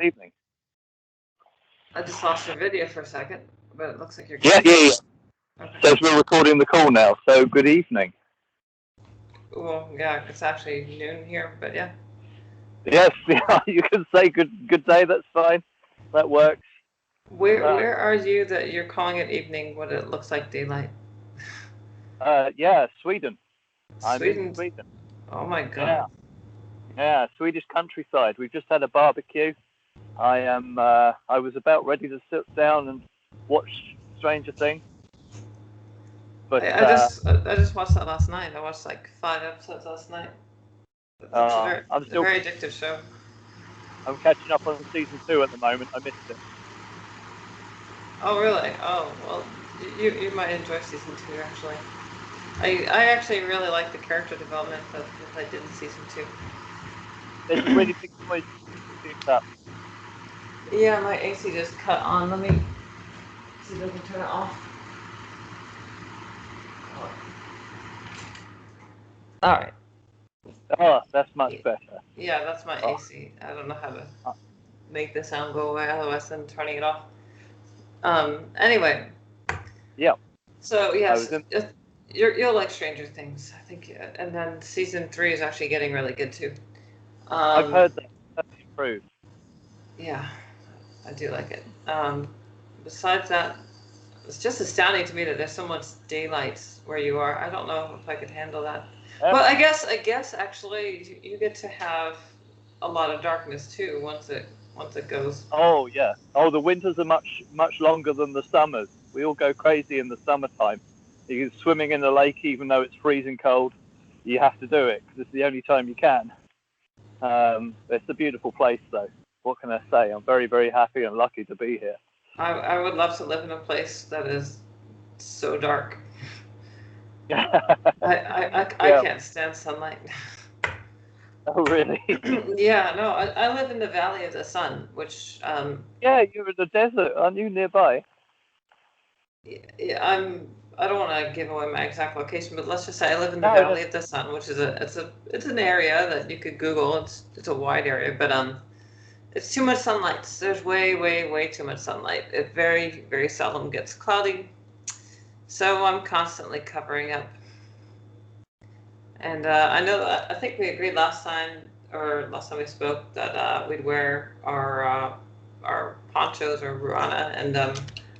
evening. I just lost your video for a second, but it looks like you're Yeah, good. yeah, yeah. Okay. So we're recording the call now. So good evening. Well, yeah, it's actually noon here, but yeah. Yes, yeah, you can say good day. That's fine. That works. Where are you that you're calling it evening when it looks like daylight? Yeah, Sweden. I'm in Sweden. Sweden. Oh my Yeah, God. yeah, Swedish countryside. We've just had a barbecue. I was about ready to sit down and watch Stranger Things, but I just watched that last night. I watched like 5 episodes last night. It's I'm a still very addictive show. I'm catching up on season 2 at the moment. I missed it. Oh really? Oh well, you might enjoy season 2 actually. I actually really like the character development that I did in season 2. There's a really big noise. Up. Yeah, my AC just cut on. Let me see if I can turn it off. All right. Oh, that's much better. Yeah, that's my AC. I don't know how to make the sound go away otherwise than turning it off. Anyway. Yeah. So yes, you'll like Stranger Things, I think, and then season 3 is actually getting really good too. I've heard that that's improved. Yeah, I do like it. Besides that, it's just astounding to me that there's so much daylight where you are. I don't know if I could handle that. But I guess actually you get to have a lot of darkness too once it goes. Oh yeah. Oh, the winters are much longer than the summers. We all go crazy in the summertime. You're swimming in the lake even though it's freezing cold. You have to do it because it's the only time you can. It's a beautiful place though. What can I say? I'm very, very happy and lucky to be here. I would love to live in a place that is so dark. I can't stand sunlight. Oh really? Yeah, no, I live in the Valley of the Sun, which yeah, you're in the desert, aren't you, nearby? Yeah, I don't want to give away my exact location, but let's just say I live in the Valley of the Sun, which is it's an area that you could Google. It's a wide area, but it's too much sunlight. There's way too much sunlight. It very, very seldom gets cloudy, so I'm constantly covering up. And I think we agreed last time we spoke that we'd wear our ponchos or ruana, and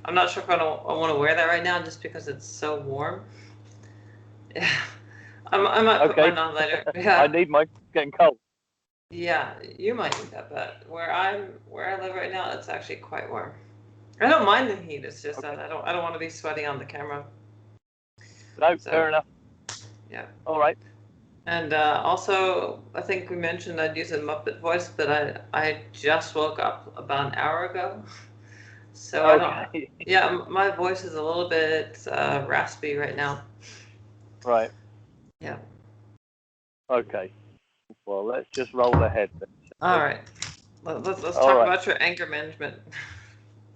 I'm not sure if I want to wear that right now just because it's so warm. Yeah, I might put mine on later. Yeah. I need mine. It's getting cold. Yeah, you might need that, but where I live right now, it's actually quite warm. I don't mind the heat. It's just that I don't want to be sweating on the camera. No, fair enough. Yeah. All right. And also, I think we mentioned I'd use a Muppet voice, but I just woke up about an hour ago. So okay. Yeah, my voice is a little bit raspy right now. Right. Yeah. Okay. Well, let's just roll ahead then. All right. Let's talk about your anger management.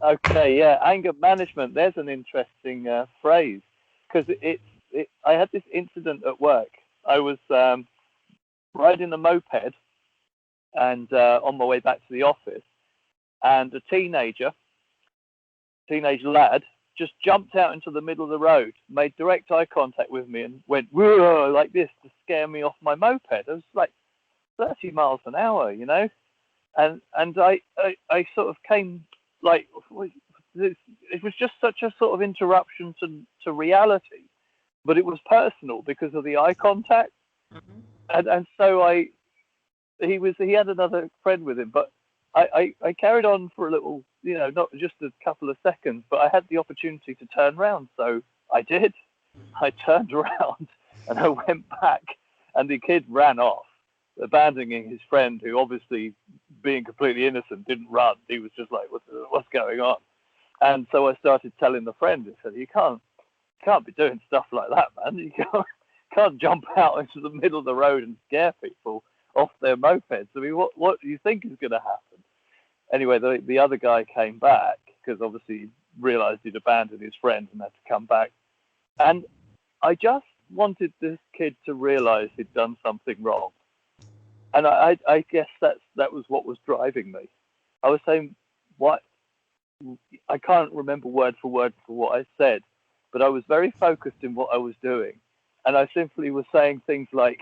Okay, yeah, anger management. There's an interesting phrase because I had this incident at work. I was riding a moped and on my way back to the office, and a teenage lad just jumped out into the middle of the road, made direct eye contact with me, and went whoa like this to scare me off my moped. It was like 30 miles an hour, you know, and I sort of came like it was just such a sort of interruption to reality, but it was personal because of the eye contact. Mm-hmm. And so he had another friend with him, but I carried on for a little, you know, not just a couple of seconds, but I had the opportunity to turn around, so I did. I turned around and I went back, and the kid ran off, abandoning his friend, who obviously, being completely innocent, didn't run. He was just like, what's going on? And so I started telling the friend, I said, you can't be doing stuff like that, man. You can't jump out into the middle of the road and scare people off their mopeds. I mean, what do you think is going to happen? Anyway, the other guy came back because obviously he realized he'd abandoned his friend and had to come back. And I just wanted this kid to realize he'd done something wrong. And I guess that was what was driving me. I was saying what I can't remember word for what I said, but I was very focused in what I was doing, and I simply was saying things like,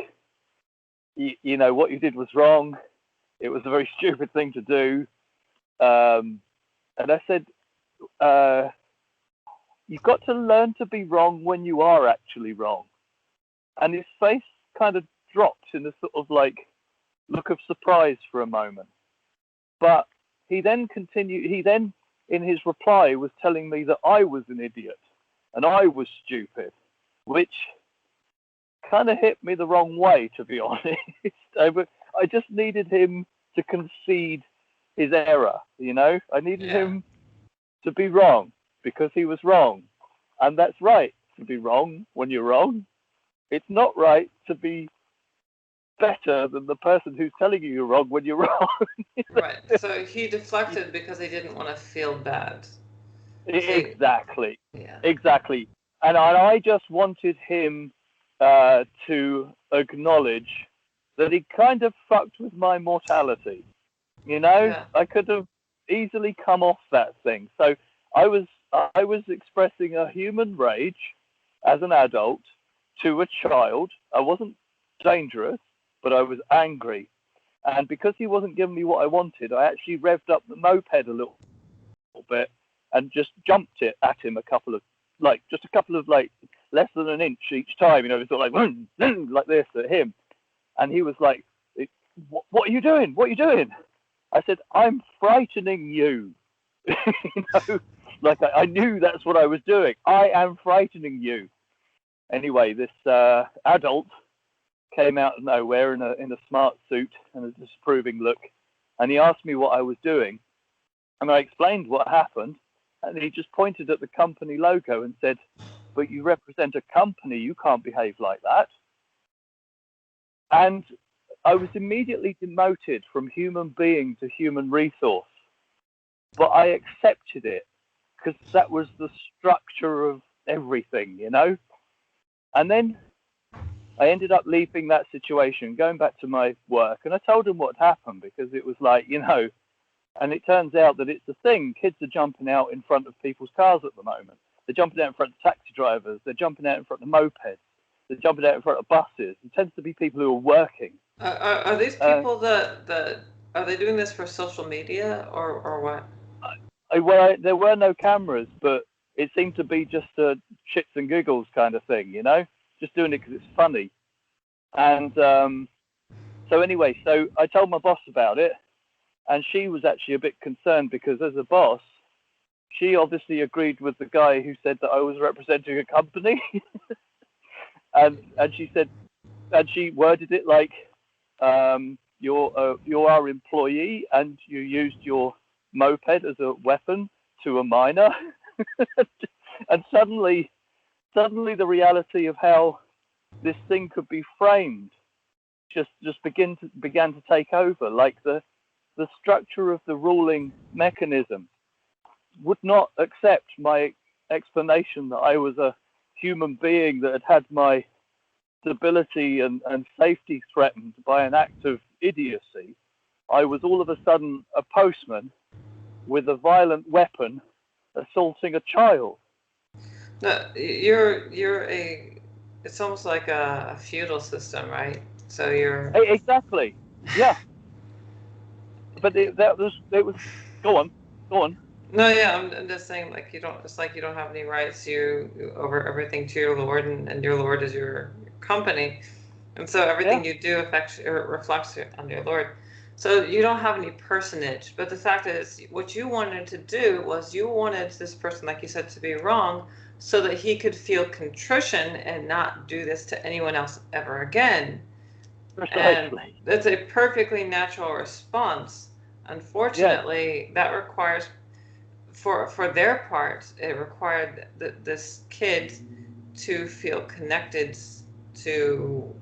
you know, what you did was wrong. It was a very stupid thing to do. And I said, uh, you've got to learn to be wrong when you are actually wrong. And his face kind of dropped in a sort of like look of surprise for a moment. But he then continued, in his reply, was telling me that I was an idiot and I was stupid, which kind of hit me the wrong way, to be honest. I just needed him to concede his error, you know? I needed him to be wrong because he was wrong. And that's right, to be wrong when you're wrong. It's not right to be better than the person who's telling you you're wrong when you're wrong. Right. So he deflected because he didn't want to feel bad. Exactly. Yeah. Exactly. And I just wanted him to acknowledge that he kind of fucked with my mortality. You know, I could have easily come off that thing. So I was expressing a human rage as an adult to a child. I wasn't dangerous, but I was angry. And because he wasn't giving me what I wanted, I actually revved up the moped a little bit and just jumped it at him a couple of like less than an inch each time, you know, sort of like this at him. And he was like, what are you doing? What are you doing? I said, I'm frightening you. You know, like I knew that's what I was doing. I am frightening you. Anyway, this adult came out of nowhere in a smart suit and a disapproving look, and he asked me what I was doing, and I explained what happened, and he just pointed at the company logo and said, "But you represent a company. You can't behave like that." And I was immediately demoted from human being to human resource, but I accepted it because that was the structure of everything, you know. And then I ended up leaving that situation, going back to my work, and I told him what happened because it was like, you know, and it turns out that it's a thing. Kids are jumping out in front of people's cars at the moment. They're jumping out in front of taxi drivers. They're jumping out in front of mopeds. They're jumping out in front of buses. It tends to be people who are working. Are these people that are they doing this for social media or what? Well, there were no cameras, but it seemed to be just a shits and giggles kind of thing, you know, just doing it because it's funny. And so anyway, so I told my boss about it, and she was actually a bit concerned because as a boss, she obviously agreed with the guy who said that I was representing a company. and she said, and she worded it like, you're our employee and you used your moped as a weapon to a minor. And suddenly the reality of how this thing could be framed just began to take over. Like the structure of the ruling mechanism would not accept my explanation that I was a human being that had my stability and safety threatened by an act of idiocy. I was all of a sudden a postman with a violent weapon assaulting a child. No, you're a. It's almost like a feudal system, right? So you're exactly, yeah. But it was. Go on. No, yeah, I'm just saying, like you don't. It's like you don't have any rights. You over everything to your lord, and your lord is your company, and so everything you do affects or reflects on your lord. So you don't have any personage. But the fact is, what you wanted to do was you wanted this person, like you said, to be wrong, so that he could feel contrition and not do this to anyone else ever again. Precisely. And that's a perfectly natural response. Unfortunately, that requires, for their part, it required this kid to feel connected to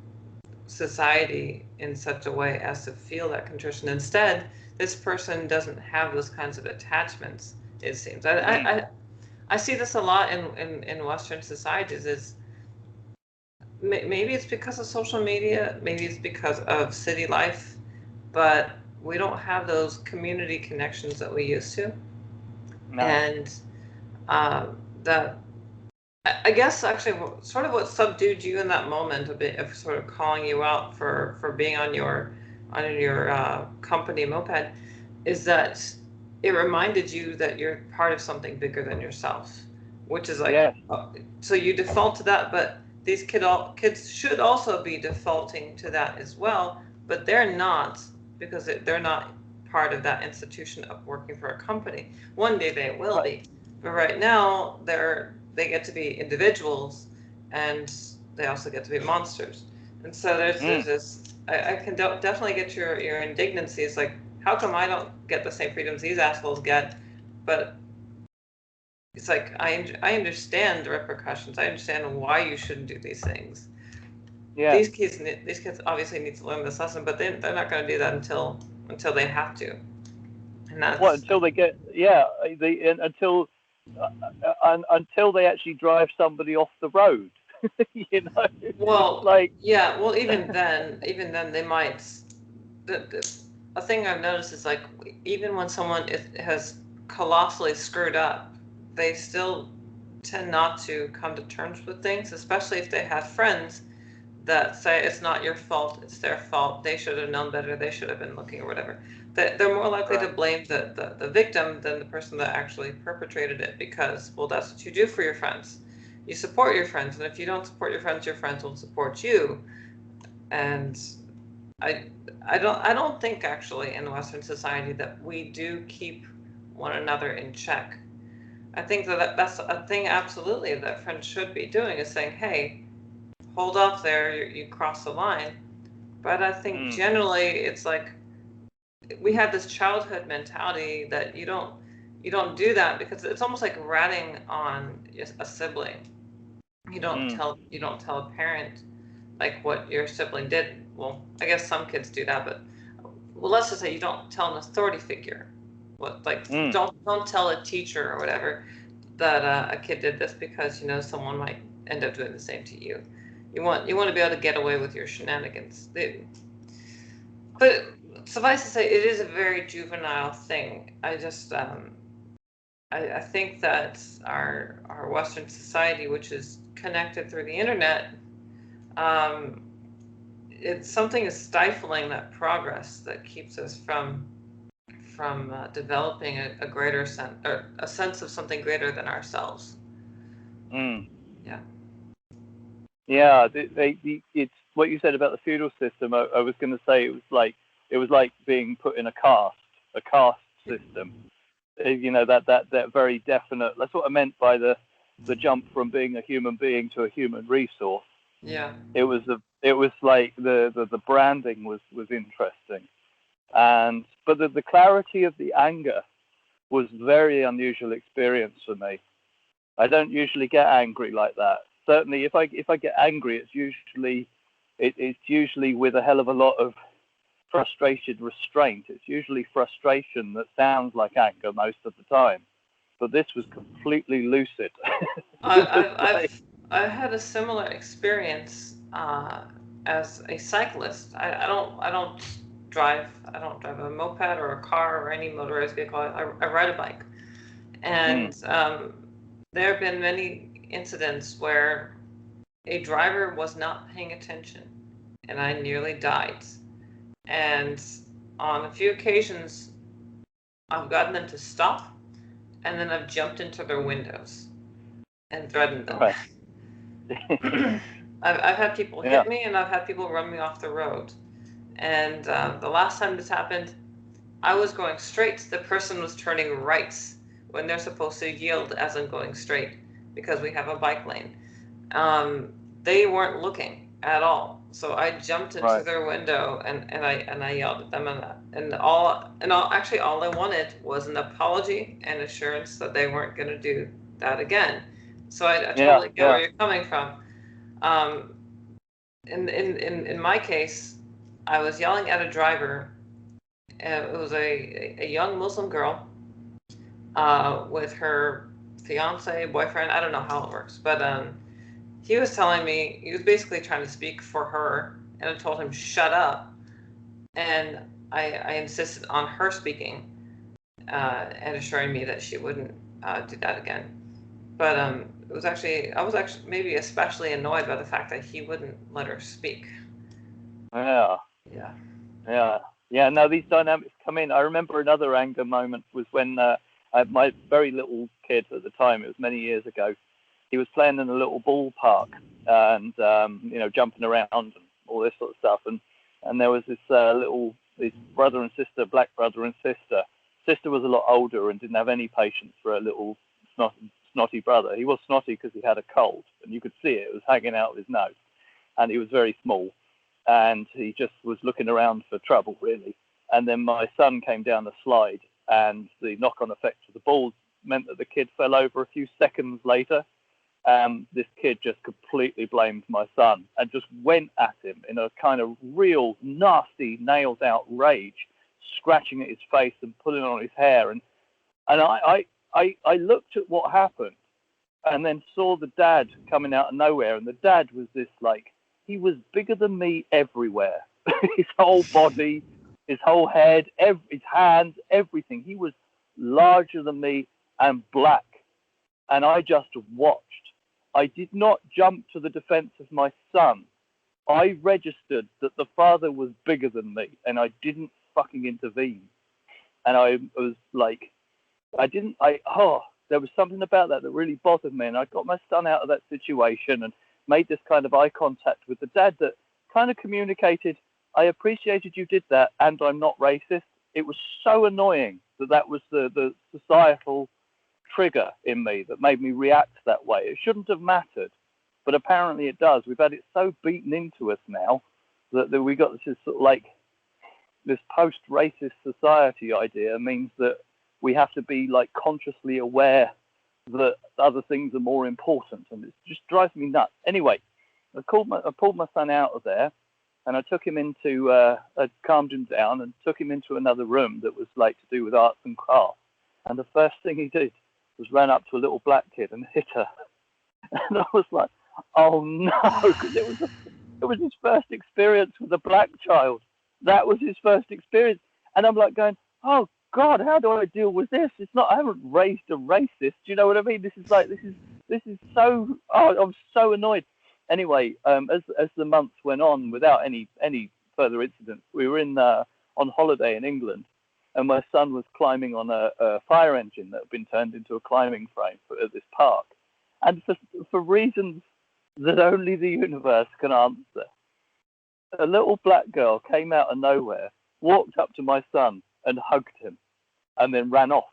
society in such a way as to feel that contrition. Instead, this person doesn't have those kinds of attachments, it seems. I see this a lot in Western societies. Is maybe it's because of social media, maybe it's because of city life, but we don't have those community connections that we used to. No. And that, I guess, actually, sort of what subdued you in that moment, a bit of sort of calling you out for being on your company moped, is that it reminded you that you're part of something bigger than yourself, which is like, Yes. so you default to that, but these kids should also be defaulting to that as well, but they're not, because they're not part of that institution of working for a company. One day they will be, but right now they get to be individuals, and they also get to be monsters. And so there's this. I can definitely get your indignancy. It's like, how come I don't get the same freedoms these assholes get? But it's like, I understand the repercussions. I understand why you shouldn't do these things. Yeah. These kids obviously need to learn this lesson, but they're not going to do that until they have to. And that's until they get until they actually drive somebody off the road. You know. Well, like, yeah. Well, even then they might. A thing I've noticed is, like, even when someone has colossally screwed up, they still tend not to come to terms with things, especially if they have friends that say it's not your fault, it's their fault, they should have known better, they should have been looking, or whatever. They're more likely to blame the victim than the person that actually perpetrated it, because, well, that's what you do for your friends. You support your friends, and if you don't support your friends won't support you. And I don't think, actually, in Western society that we do keep one another in check. I think that's a thing absolutely that friends should be doing, is saying, hey, hold off there, you cross the line. But I think generally it's like, we have this childhood mentality that you don't do that, because it's almost like ratting on a sibling. You don't tell a parent, like, what your sibling did. Well, I guess some kids do that, but, well, let's just say you don't tell an authority figure what, like, don't tell a teacher or whatever that a kid did this, because someone might end up doing the same to you. You want to be able to get away with your shenanigans. But suffice to say, it is a very juvenile thing. I just I think that our Western society, which is connected through the internet, it's something is stifling that progress that keeps us from developing a greater sense, or a sense of something greater than ourselves. Yeah. Yeah, it's what you said about the feudal system. I was going to say it was like being put in a caste system. That very definite. That's what I meant by the jump from being a human being to a human resource. Yeah. It was like the branding was interesting, but the clarity of the anger was very unusual experience for me. I don't usually get angry like that. Certainly, if I get angry, it's usually with a hell of a lot of frustrated restraint. It's usually frustration that sounds like anger most of the time, but this was completely lucid. I've had a similar experience as a cyclist. I don't drive a moped or a car or any motorized vehicle. I ride a bike, and there have been many incidents where a driver was not paying attention, and I nearly died. And on a few occasions, I've gotten them to stop, and then I've jumped into their windows and threatened them. Right. I've had people hit me, and I've had people run me off the road. And the last time this happened, I was going straight. The person was turning right when they're supposed to yield as I'm going straight, because we have a bike lane. They weren't looking at all, so I jumped into their window and I yelled at them, and all I wanted was an apology and assurance that they weren't going to do that again. So I totally get where you're coming from. In my case, I was yelling at a driver. It was a young Muslim girl with her fiance, boyfriend. I don't know how it works, but he was telling me, he was basically trying to speak for her, and I told him, shut up. And I insisted on her speaking and assuring me that she wouldn't do that again. But it was actually, I was actually maybe especially annoyed by the fact that he wouldn't let her speak. Yeah. Yeah. Yeah. Yeah. No, these dynamics come in. I remember another anger moment was when my very little kid at the time, it was many years ago, he was playing in a little ballpark and, jumping around and all this sort of stuff. And there was this this brother and sister, black brother and sister. Sister was a lot older and didn't have any patience for a little snotty brother. He was snotty because he had a cold, and you could see it. It was hanging out of his nose, and he was very small, and he just was looking around for trouble, really. And then my son came down the slide, and the knock-on effect of the balls meant that the kid fell over a few seconds later. This kid just completely blamed my son and just went at him in a kind of real nasty, nails-out rage, scratching at his face and pulling on his hair. And I looked at what happened and then saw the dad coming out of nowhere. And the dad was this, like, he was bigger than me everywhere. His whole body, his whole head, his hands, everything. He was larger than me and black. And I just watched. I did not jump to the defense of my son. I registered that the father was bigger than me, and I didn't fucking intervene. And I was like, there was something about that really bothered me. And I got my son out of that situation and made this kind of eye contact with the dad that kind of communicated, I appreciated you did that, and I'm not racist. It was so annoying that was the societal trigger in me that made me react that way. It shouldn't have mattered, but apparently it does. We've had it so beaten into us now that we got this sort of like this post-racist society idea means that we have to be like consciously aware that other things are more important, and it just drives me nuts. Anyway, I pulled my son out of there, and I took him into I calmed him down and took him into another room that was like to do with arts and crafts. And the first thing he did was ran up to a little black kid and hit her. And I was like, oh no, because it was his first experience with a black child. That was his first experience. And I'm like going, oh God, how do I deal with this? It's not, I haven't raised a racist. Do you know what I mean? This is so, I'm so annoyed. Anyway, as the months went on, without any further incidents, we were on holiday in England, and my son was climbing on a fire engine that had been turned into a climbing frame at this park. And for reasons that only the universe can answer, a little black girl came out of nowhere, walked up to my son and hugged him, and then ran off.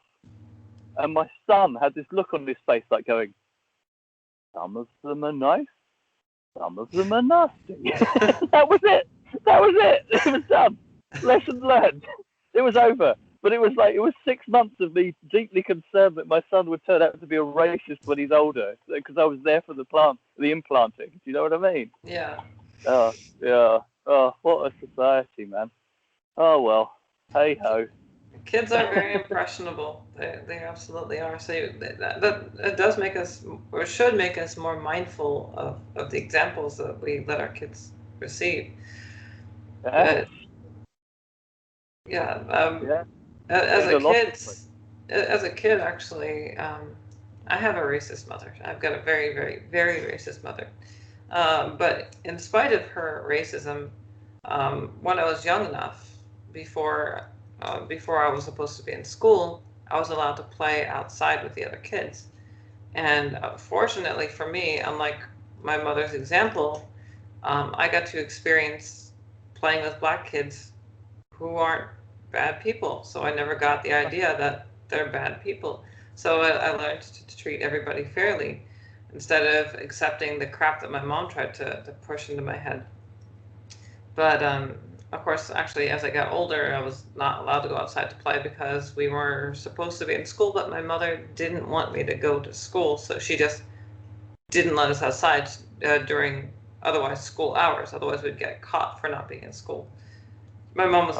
And my son had this look on his face like going, some of them are nice, some of them are nasty. That was it. It was done. Lesson learned. It was over. But it was 6 months of me deeply concerned that my son would turn out to be a racist when he's older, because I was there for the implanting. Do you know what I mean? Yeah. Oh, yeah. Oh, what a society, man. Oh, well. Hey ho. Kids are very impressionable. They absolutely are. So that it does make us, or should make us, more mindful of the examples that we let our kids receive. Yeah. Yeah. As a kid, actually, I have a racist mother. I've got a very, very, very racist mother. But in spite of her racism, when I was young enough, before I was supposed to be in school, I was allowed to play outside with the other kids. And fortunately for me, unlike my mother's example, I got to experience playing with black kids who aren't bad people. So I never got the idea that they're bad people. So I learned to treat everybody fairly instead of accepting the crap that my mom tried to push into my head. But of course, actually, as I got older, I was not allowed to go outside to play because we were supposed to be in school, but my mother didn't want me to go to school, so she just didn't let us outside during otherwise school hours. Otherwise, we'd get caught for not being in school. My mom was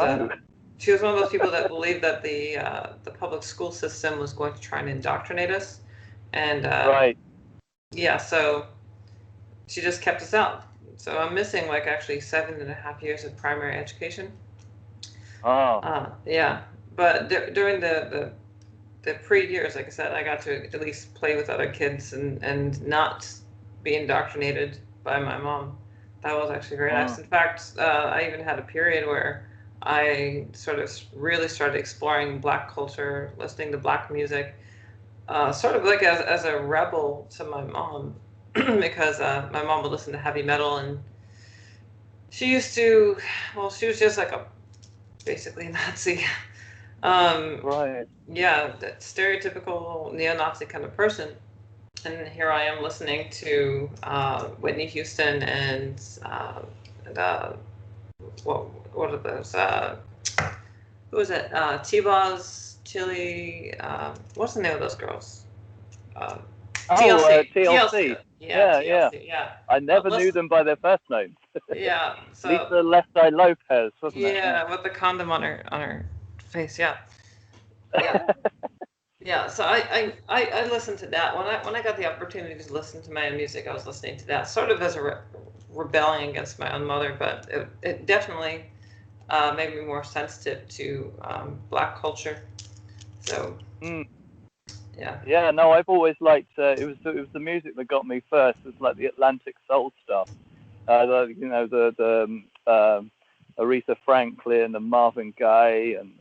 she was one of those people that believed that the public school system was going to try and indoctrinate us, and right. Yeah, so she just kept us out. So I'm missing actually 7.5 years of primary education. Oh. Yeah, but during the pre-years, like I said, I got to at least play with other kids and not be indoctrinated by my mom. That was actually very nice. Oh. In fact, I even had a period where I sort of really started exploring Black culture, listening to Black music, sort of like as a rebel to my mom, because my mom would listen to heavy metal, and she used to, well, she was just like a basically a Nazi. Um, Right. yeah, that stereotypical neo-Nazi kind of person. And here I am listening to Whitney Houston and what are those? Who was it? T-Boz, Chili. What's the name of those girls? Um, Oh, TLC. TLC. TLC. Yeah, Yeah, yeah. TLC. Yeah. I never knew Listen. them by their first names. Yeah. Lisa So Left Eye Lopez, wasn't it? yeah, with the condom on her face. Yeah. Yeah. Yeah. Yeah, so I listened to that when I got the opportunity to listen to my own music. I was listening to that sort of as a rebellion against my own mother, but it definitely made me more sensitive to Black culture. So Mm. yeah, Yeah, no, I've always liked it was the music that got me first. It's like the Atlantic soul stuff. The Aretha Franklin and Marvin Gaye and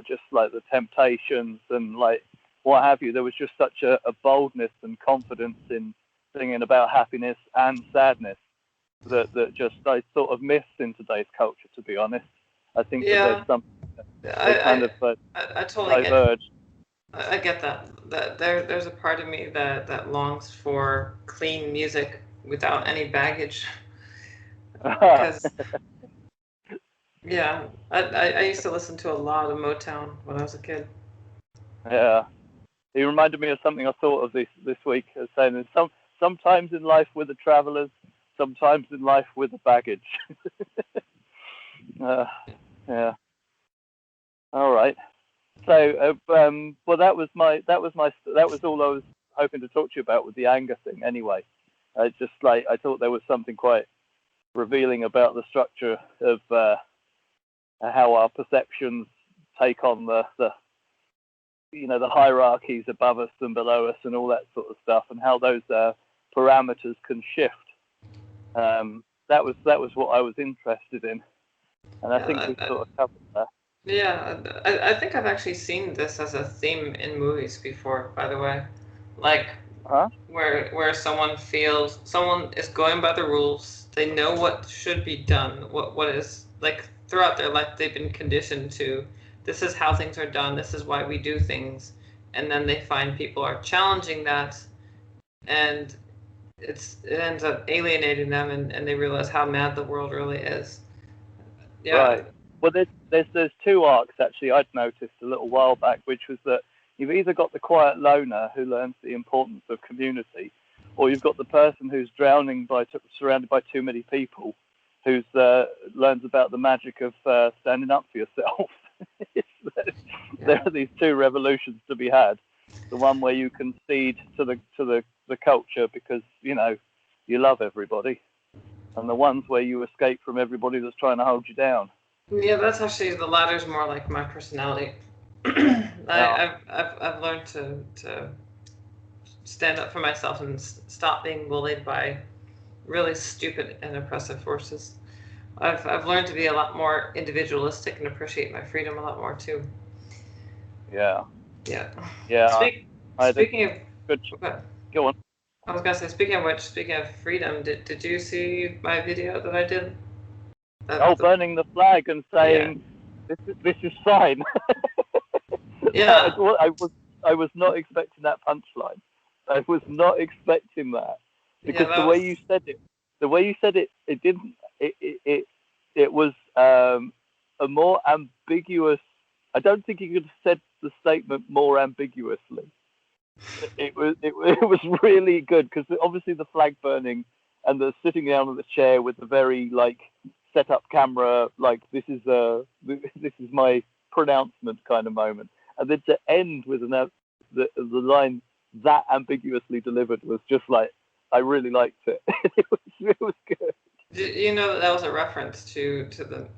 just like the Temptations and like what have you. There was just such a boldness and confidence in singing about happiness and sadness that just I sort of miss in today's culture. To be honest, I think that there's yeah, some they kind I of I totally diverge. I get that there's a part of me that longs for clean music without any baggage because yeah, I used to listen to a lot of Motown when I was a kid. Yeah. He reminded me of something I thought of this week, as saying that sometimes in life we're the travellers, sometimes in life we're the baggage. uh, yeah. All right. So, well, that was all I was hoping to talk to you about with the anger thing. Anyway, just like I thought there was something quite revealing about the structure of how our perceptions take on the hierarchies above us and below us and all that sort of stuff, and how those parameters can shift. That was what I was interested in, and I think Yeah, we've sort of covered that. yeah, I think I've actually seen this as a theme in movies before, by the way. Like Huh? where someone is going by the rules, they know what should be done, what is like throughout their life they've been conditioned to this is how things are done, this is why we do things, and then they find people are challenging that and it ends up alienating them and they realize how mad the world really is. Yeah. Right. Well, there's two arcs actually I'd noticed a little while back, which was that you've either got the quiet loner who learns the importance of community, or you've got the person who's drowning surrounded by too many people, who's learns about the magic of standing up for yourself. There are these two revolutions to be had. The one where you concede to the culture because you love everybody, and the ones where you escape from everybody that's trying to hold you down. Yeah, that's actually the latter's more like my personality. Oh, I've learned to stand up for myself and stop being bullied by really stupid and oppressive forces. I've learned to be a lot more individualistic and appreciate my freedom a lot more too. yeah, Yeah. yeah. I had a Speaking of good. okay, Go on. I was gonna say speaking of which, speaking of freedom, did you see my video that I did? Oh, The, burning the flag and yeah. saying this is fine. I, Yeah. I was I was not expecting that punchline. I was not expecting that Yeah, because that was the way you said it, it didn't. It was a more ambiguous. I don't think you could have said the statement more ambiguously. It was really good because obviously the flag burning and the sitting down on the chair with the very like set up camera, like this is my pronouncement kind of moment, and then to end with the line that ambiguously delivered was just like I really liked it. It was good. you know that was a reference to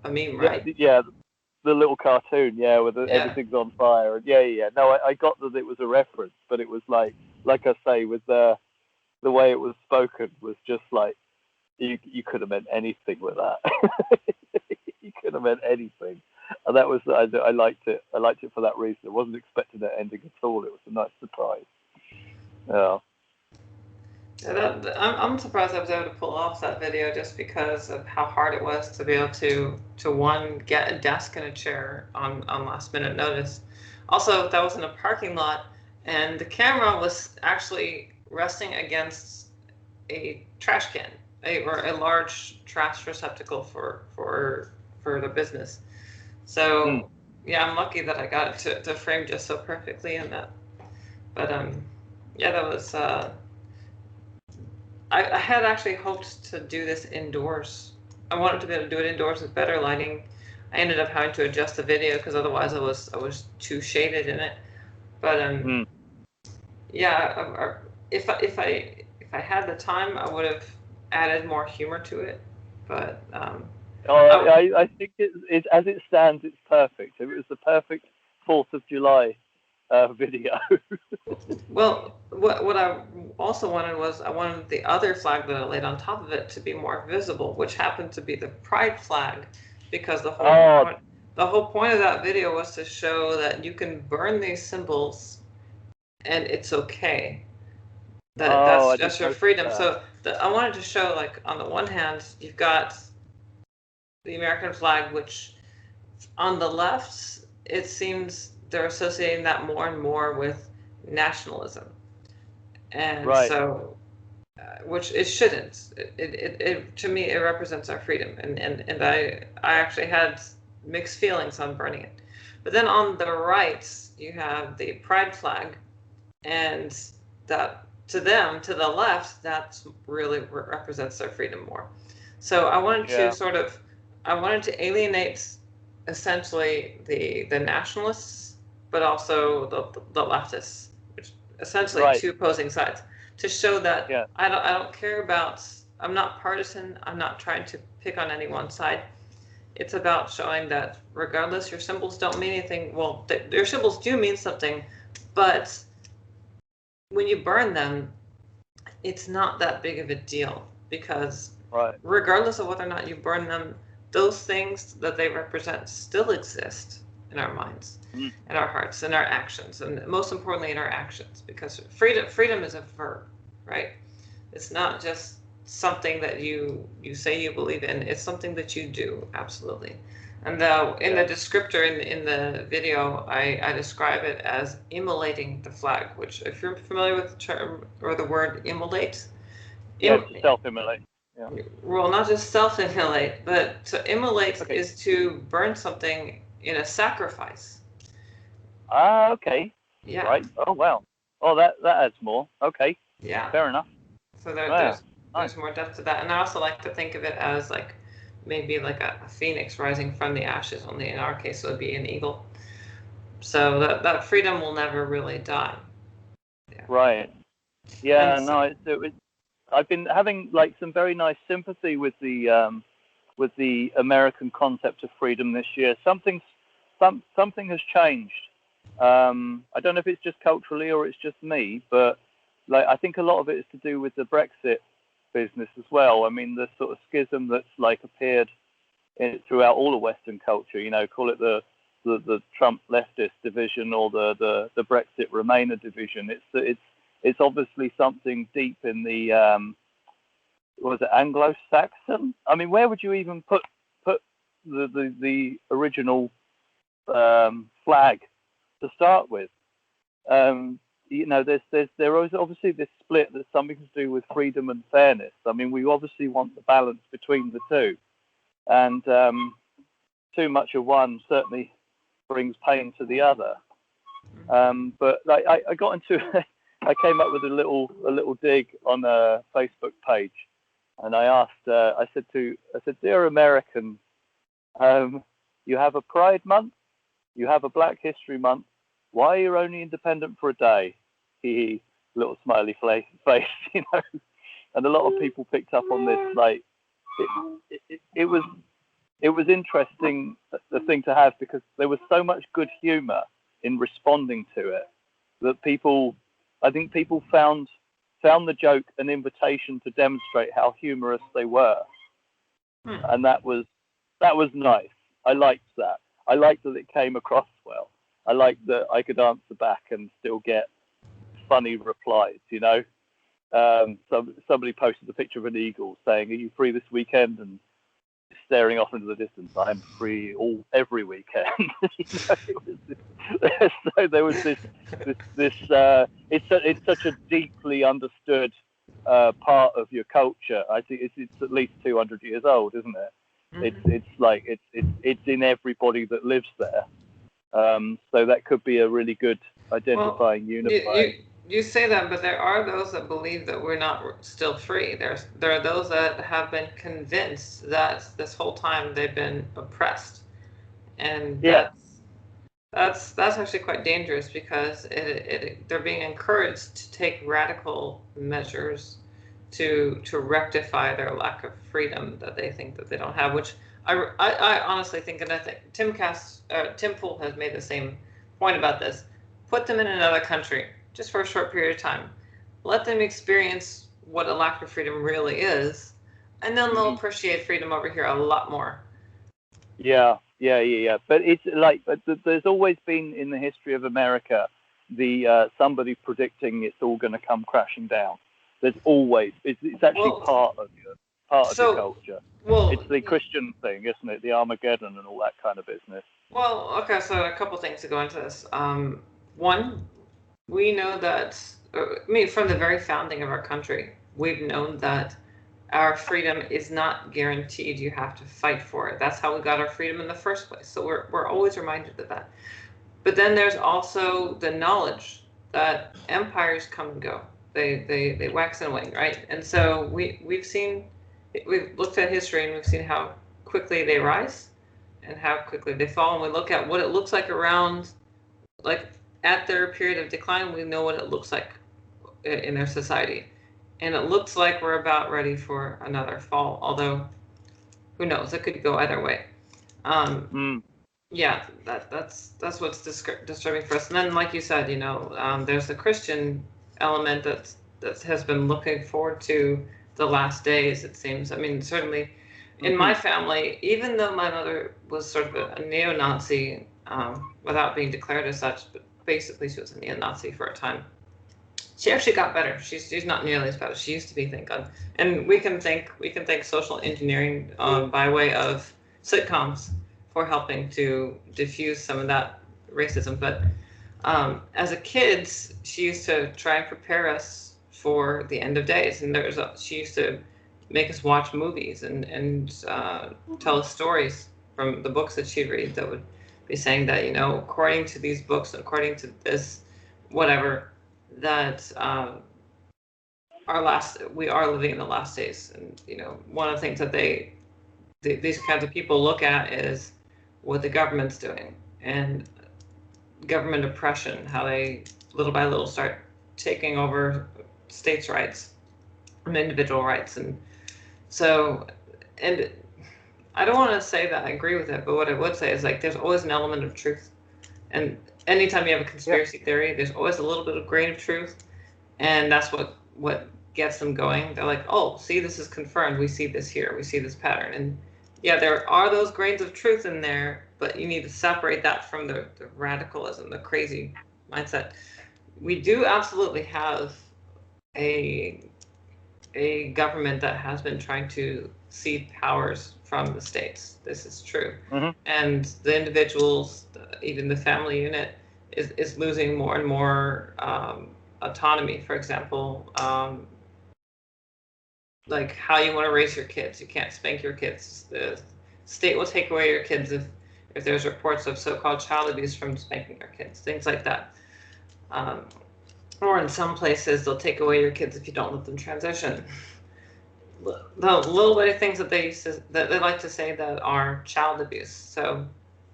a meme, Yeah, right? yeah. The little cartoon, yeah, where everything's on fire. And yeah. No, I got that it was a reference, but it was like I say, with the way it was spoken was just like you could have meant anything with that. You could have meant anything, and that was I liked it. I liked it for that reason. I wasn't expecting that ending at all. It was a nice surprise. Yeah. Yeah, I'm surprised I was able to pull off that video just because of how hard it was to be able to one, get a desk and a chair on last minute notice. Also, that was in a parking lot, and the camera was actually resting against a trash can, or a large trash receptacle for the business. So yeah, I'm lucky that I got it to frame just so perfectly in that. But yeah, that was. I had actually hoped to do this indoors. I wanted to be able to do it indoors with better lighting. I ended up having to adjust the video because otherwise I was too shaded in it. But yeah, if I had the time, I would have added more humor to it. But I think it as it stands, it's perfect. It was the perfect 4th of July video. Well, what I also wanted was I wanted the other flag that I laid on top of it to be more visible, which happened to be the pride flag, because the whole point of that video was to show that you can burn these symbols and it's okay. That's just your freedom. So I wanted to show, like, on the one hand, you've got the American flag, which on the left, it seems they're associating that more and more with nationalism, and so which it shouldn't. It to me, it represents our freedom, and I actually had mixed feelings on burning it. But then on the right, you have the pride flag, and that to the left, that really represents their freedom more. So I wanted to alienate essentially the nationalists, but also the leftists, which essentially two opposing sides, to show that I don't care about. I'm not partisan. I'm not trying to pick on any one side. It's about showing that regardless, your symbols don't mean anything. Well, your symbols do mean something, but when you burn them, it's not that big of a deal, because regardless of whether or not you burn them, those things that they represent still exist in our minds, in our hearts, in our actions, and most importantly in our actions, because freedom is a verb, right? It's not just something that you say you believe in, it's something that you do, absolutely. And in the descriptor in the video, I describe it as immolating the flag, which, if you're familiar with the term or the word immolate, self-immolate. Yeah. Well, not just self-immolate, but to immolate is to burn something in a sacrifice. Okay. Yeah. Right. Oh, wow. Oh, that adds more. Okay. Yeah. Fair enough. So there's more depth to that. And I also like to think of it as like maybe like a phoenix rising from the ashes, only in our case it would be an eagle. So that freedom will never really die. Yeah. Right. Yeah, I've been having like some very nice sympathy with the American concept of freedom this year. Something has changed. I don't know if it's just culturally or it's just me, but like I think a lot of it is to do with the Brexit business as well. I mean, the sort of schism that's like appeared throughout all of Western culture. You know, call it the Trump leftist division or the Brexit Remainer division. It's obviously something deep in the was it Anglo-Saxon? I mean, where would you even put the original flag to start with? You know, there is obviously this split that's something to do with freedom and fairness. I mean, we obviously want the balance between the two, and too much of one certainly brings pain to the other. But like I got into I came up with a little dig on a Facebook page, and I asked, I said, dear Americans, you have a Pride Month, you have a Black History Month. Why are you only independent for a day? He little smiley face, you know. And a lot of people picked up on this. Like it was it was interesting, the thing to have, because there was so much good humor in responding to it that I think people found the joke an invitation to demonstrate how humorous they were, and that was nice. I liked that. I liked that it came across well. I liked that I could answer back and still get funny replies. Somebody posted a picture of an eagle saying, "Are you free this weekend?" and staring off into the distance, "I'm free every weekend." So there was this. It's such a deeply understood part of your culture. I think it's at least 200 years old, isn't it? It's in everybody that lives there. So that could be a really good identifying unifier. You say that, but there are those that believe that we're not still free. There are those that have been convinced that this whole time they've been oppressed, and that's actually quite dangerous, because they're being encouraged to take radical measures to rectify their lack of freedom that they think that they don't have. Which I honestly think, and I think Tim Pool has made the same point about this. Put them in another country, just for a short period of time. Let them experience what a lack of freedom really is, and then they'll appreciate freedom over here a lot more. Yeah. But it's but there's always been in the history of America somebody predicting it's all going to come crashing down. There's always it's actually part of your culture. Well, it's the Christian thing, isn't it? The Armageddon and all that kind of business. Well, okay. So a couple things to go into this. One, we know that, from the very founding of our country, we've known that our freedom is not guaranteed. You have to fight for it. That's how we got our freedom in the first place. So we're always reminded of that. But then there's also the knowledge that empires come and go. They wax and wane, right? And so we've looked at history, and we've seen how quickly they rise and how quickly they fall. And we look at what it looks like around, at their period of decline, we know what it looks like in their society. And it looks like we're about ready for another fall, although who knows, it could go either way. Yeah, that's what's disturbing for us. And then, like you said, there's the Christian element that has been looking forward to the last days, it seems. I mean, certainly in my family, even though my mother was sort of a neo-Nazi, without being declared as such, but basically she was a neo-Nazi for a time. She actually got better. She's not nearly as bad as she used to be, thank God. And we can thank social engineering by way of sitcoms for helping to diffuse some of that racism. But as a kid, she used to try and prepare us for the end of days, and she used to make us watch movies and tell us stories from the books that she'd read that would be saying that, according to these books, according to this, whatever, that we are living in the last days. And one of the things that these kinds of people look at is what the government's doing, and government oppression, how they little by little start taking over states' rights and individual rights. And so, and I don't want to say that I agree with it, but what I would say is, there's always an element of truth. And anytime you have a conspiracy theory, there's always a little bit of grain of truth, and that's what gets them going. They're like, oh, see, this is confirmed. We see this here. We see this pattern. And yeah, there are those grains of truth in there, but you need to separate that from the radicalism, the crazy mindset. We do absolutely have a government that has been trying to cede powers from the states. This is true. And the individuals, even the family unit, is losing more and more autonomy. For example, like how you want to raise your kids. You can't spank your kids. The state will take away your kids if there's reports of so-called child abuse from spanking your kids, things like that. Or in some places, they'll take away your kids if you don't let them transition. The little bitty things that they like to say that are child abuse. So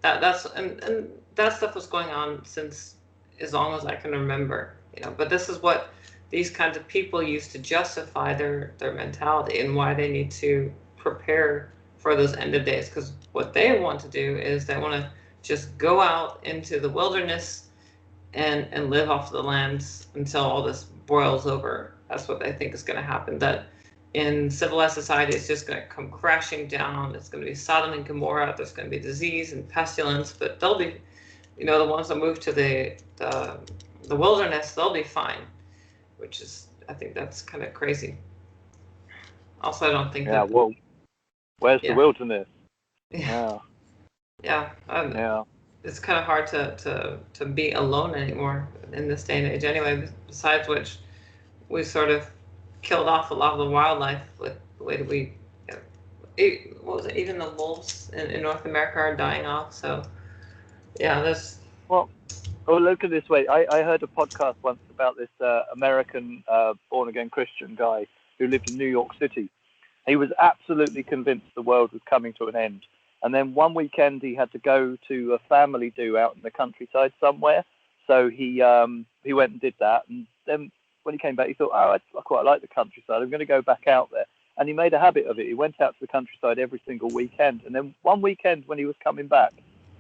that's and that stuff was going on since as long as I can remember. But this is what these kinds of people use to justify their mentality and why they need to prepare for those end of days, because what they want to do is they want to just go out into the wilderness and live off the lands until all this boils over. That's what they think is going to happen. That in civilized society, it's just going to come crashing down. It's going to be Sodom and Gomorrah. There's going to be disease and pestilence, but they'll be, the ones that move to the wilderness, they'll be fine. Which is, I think that's kind of crazy. Also, I don't think that. Well, where's the wilderness? Yeah. Yeah. It's kind of hard to be alone anymore in this day and age. Anyway, besides which, we sort of killed off a lot of the wildlife with the way that we. What was it? Even the wolves in North America are dying off. So, yeah, there's. Well, look at it this way. I heard a podcast once about this American born-again Christian guy who lived in New York City. He was absolutely convinced the world was coming to an end. And then one weekend he had to go to a family do out in the countryside somewhere. So he went and did that. And then when he came back, he thought, I quite like the countryside. I'm going to go back out there. And he made a habit of it. He went out to the countryside every single weekend. And then one weekend when he was coming back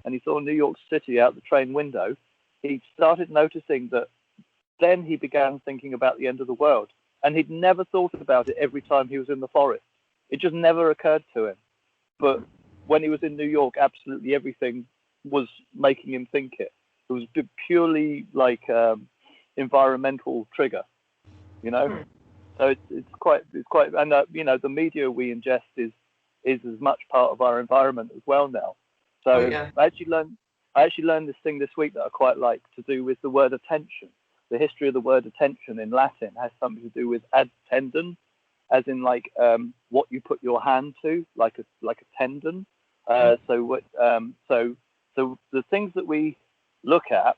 and he saw New York City out the train window, he started noticing that then he began thinking about the end of the world. And he'd never thought about it every time he was in the forest. It just never occurred to him. But when he was in New York, absolutely everything was making him think it. It was purely like environmental trigger, So it's quite, and the media we ingest is as much part of our environment as well now. So I actually learned this thing this week that I quite like, to do with the word attention. The history of the word attention in Latin has something to do with ad tendon, as in like what you put your hand to, like a tendon. So the things that we look at,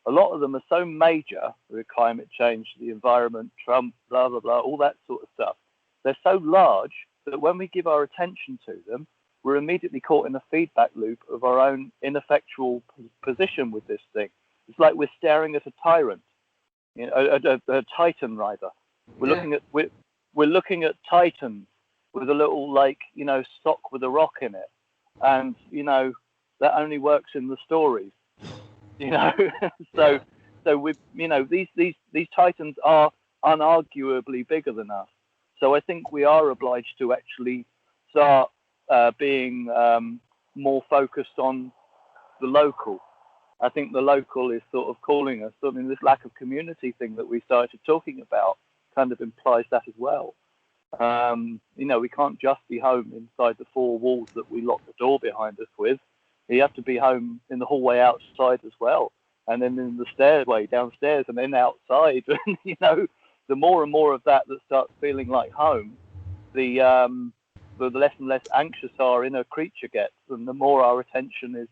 a lot of them are so major, with climate change, the environment, Trump, blah blah blah, all that sort of stuff. They're so large that when we give our attention to them, we're immediately caught in a feedback loop of our own ineffectual position with this thing. It's like we're staring at a tyrant, a titan rather. We're looking at titans with a little sock with a rock in it, and that only works in the stories. So with these titans are unarguably bigger than us. So I think we are obliged to actually start being more focused on the local. I think the local is sort of calling us. I mean, this lack of community thing that we started talking about kind of implies that as well. We can't just be home inside the four walls that we lock the door behind us with. You have to be home in the hallway outside as well, and then in the stairway downstairs, and then outside. And the more and more of that starts feeling like home, the less and less anxious our inner creature gets, and the more our attention is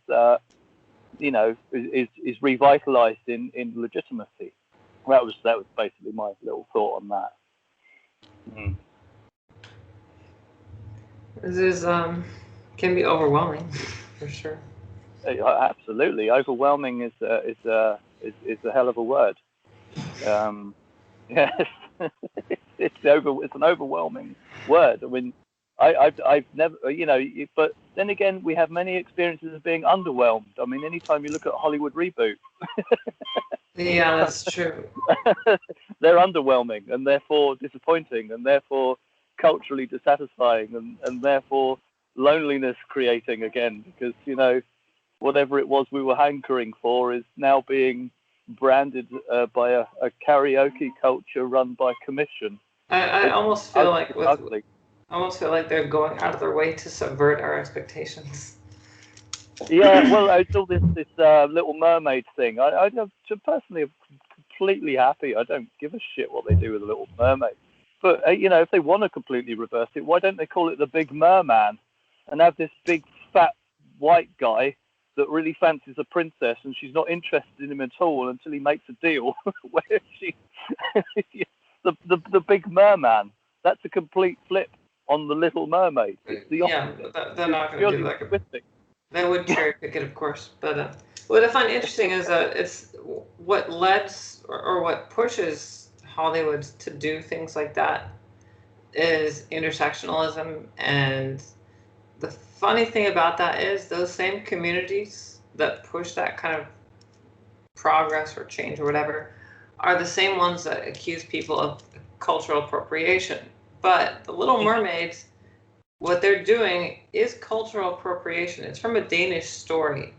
revitalized in legitimacy. That was basically my little thought on that. Mm. This is can be overwhelming, for sure. Absolutely, overwhelming is a hell of a word. Yes, it's an overwhelming word. I mean, I've never, but then again, we have many experiences of being underwhelmed. I mean, anytime you look at Hollywood reboot. Yeah, that's true. They're underwhelming and therefore disappointing and therefore culturally dissatisfying and therefore loneliness creating again, because whatever it was we were hankering for is now being branded by a karaoke culture run by commission. I almost feel like I almost feel like they're going out of their way to subvert our expectations. Yeah, well, it's all this Little Mermaid thing. I personally am completely happy. I don't give a shit what they do with the Little Mermaid. But if they want to completely reverse it, why don't they call it the Big Merman and have this big fat white guy that really fancies a princess and she's not interested in him at all until he makes a deal where she the Big Merman. That's a complete flip on the Little Mermaid. It's the opposite. Yeah, they're not going to do that. They would cherry pick it, of course. But what I find interesting is it's what lets or what pushes Hollywood to do things like that is intersectionalism and the funny thing about that is those same communities that push that kind of progress or change or whatever are the same ones that accuse people of cultural appropriation. But the Little Mermaids, what they're doing is cultural appropriation. It's from a Danish story.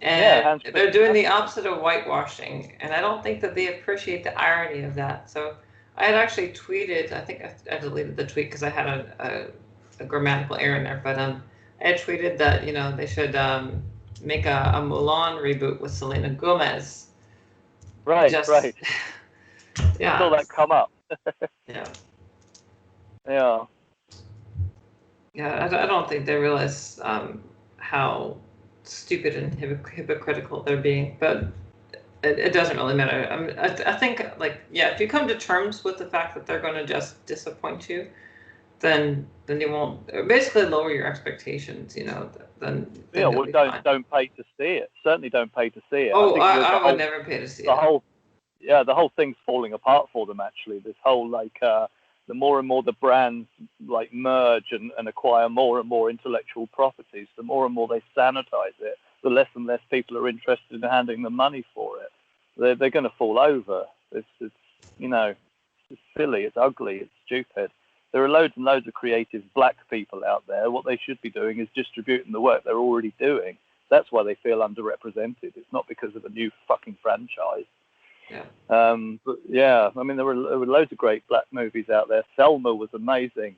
And they're doing the opposite of whitewashing. And I don't think that they appreciate the irony of that. So I had actually tweeted, I think I deleted the tweet because I had a grammatical error in there, but I had tweeted that, you know, they should make a Mulan reboot with Selena Gomez. Right. Yeah. I saw that come up. Yeah. Yeah. Yeah, I don't think they realize how stupid and hypocritical they're being, but it doesn't really matter. I think, like, yeah, if you come to terms with the fact that they're going to just disappoint you, then you won't basically lower your expectations, you know. Then yeah, well, don't pay to see it. Certainly don't pay to see it. Oh, I would never pay to see it. The whole thing's falling apart for them, actually. This whole, like, the more and more the brands, like, merge and acquire more and more intellectual properties, the more and more they sanitize it, the less and less people are interested in handing them money for it. They're going to fall over. It's you know, it's silly, it's ugly, it's stupid. There are loads and loads of creative black people out there. What they should be doing is distributing the work they're already doing. That's why they feel underrepresented. It's not because of a new fucking franchise. Yeah. But yeah, I mean, there were loads of great black movies out there. Selma was amazing.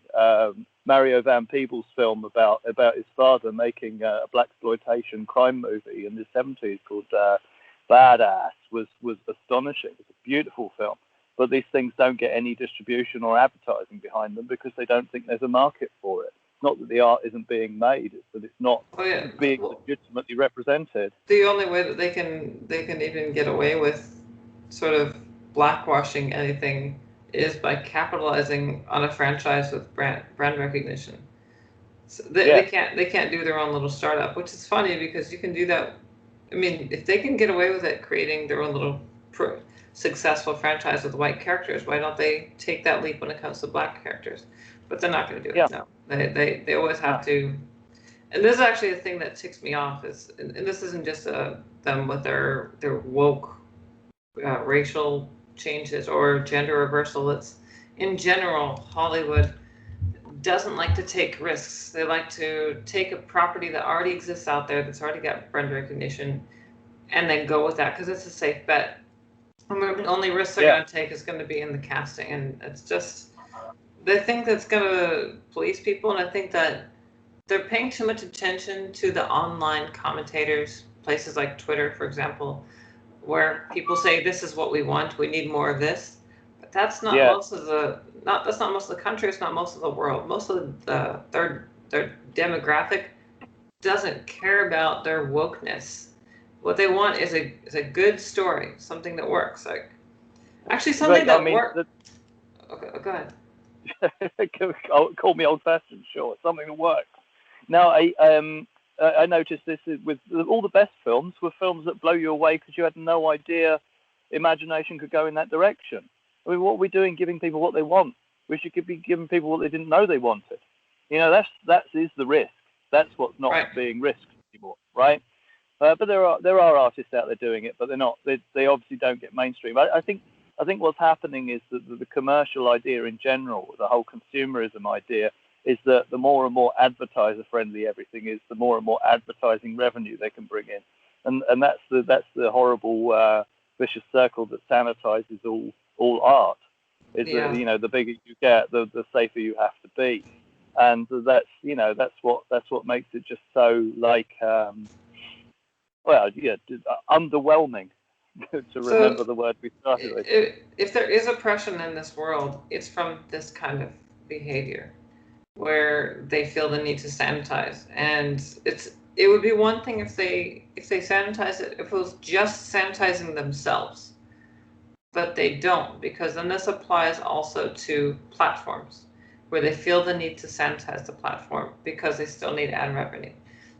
Mario Van Peebles' film about his father making a blaxploitation crime movie in the 70s called Badass was astonishing. It's a beautiful film. But these things don't get any distribution or advertising behind them because they don't think there's a market for it. It's not that the art isn't being made; it's that it's not being legitimately represented. The only way that they can even get away with sort of blackwashing anything is by capitalizing on a franchise with brand recognition. So they can't do their own little startup, which is funny because you can do that. I mean, if they can get away with it, creating their own little successful franchise with white characters, why don't they take that leap when it comes to black characters? But they're not going to do it. No, they always have to. And this is actually a thing that ticks me off is, and this isn't just them with their woke racial changes or gender reversal. It's in general, Hollywood doesn't like to take risks. They like to take a property that already exists out there, that's already got brand recognition, and then go with that because it's a safe bet. The only risk they're going to take is going to be in the casting, and it's just, they think that's going to please people, and I think that they're paying too much attention to the online commentators, places like Twitter, for example, where people say, this is what we want, we need more of this. But that's not most of that's not most of the country, it's not most of the world. Most of their demographic doesn't care about their wokeness. What they want is a good story, something that works. Like, actually, something that works. Okay, go ahead. Call me old-fashioned, sure. Something that works. Now, I noticed this with all the best films were films that blow you away because you had no idea imagination could go in that direction. I mean, what are we doing giving people what they want? We should be giving people what they didn't know they wanted. You know, that is the risk. That's what's not being risked anymore, right? But there are artists out there doing it, but they're not. They obviously don't get mainstream. I think what's happening is that the commercial idea in general, the whole consumerism idea, is that the more and more advertiser-friendly everything is, the more and more advertising revenue they can bring in, and that's the horrible vicious circle that sanitizes all art. Is that, you know, the bigger you get, the safer you have to be, and that's what makes it just so like underwhelming. To remember the word we started with. If there is oppression in this world, it's from this kind of behavior, where they feel the need to sanitize, and it would be one thing if they sanitize it, if it was just sanitizing themselves, but they don't, because then this applies also to platforms where they feel the need to sanitize the platform because they still need ad revenue.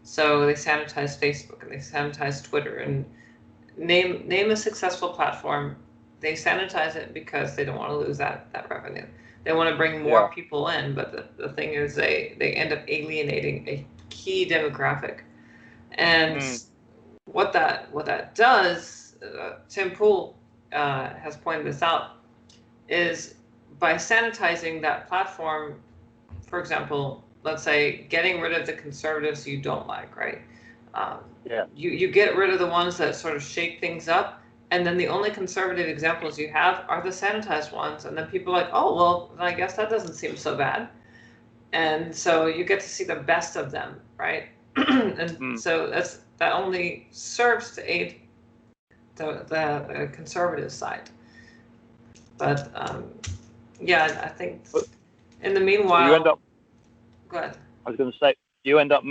So they sanitize Facebook and they sanitize Twitter and name a successful platform. They sanitize it because they don't want to lose that revenue. They want to bring more people in, but the thing is they end up alienating a key demographic. And what that does, Tim Pool has pointed this out, is by sanitizing that platform, for example, let's say getting rid of the conservatives you don't like, right? You get rid of the ones that sort of shake things up, and then the only conservative examples you have are the sanitized ones, and then people are like, oh, well, I guess that doesn't seem so bad. And so you get to see the best of them, right? And so that only serves to aid the conservative side. But yeah, I think in the meanwhile, you end up. Go ahead. I was going to say you end up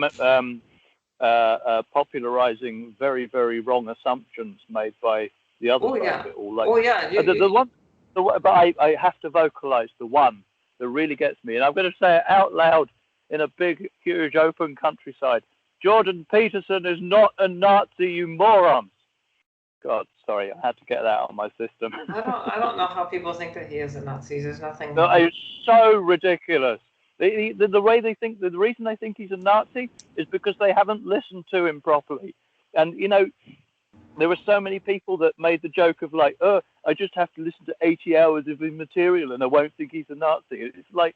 popularizing very, very wrong assumptions made by the other side of it all. But I have to vocalize the one that really gets me, and I'm going to say it out loud in a big, huge, open countryside. Jordan Peterson is not a Nazi, you morons. God, sorry, I had to get that out of my system. I don't know how people think that he is a Nazi. There's nothing. No, it's so ridiculous. The way they think, the reason they think he's a Nazi is because they haven't listened to him properly. And you know, there were so many people that made the joke of like, oh, I just have to listen to 80 hours of his material and I won't think he's a Nazi. It's like,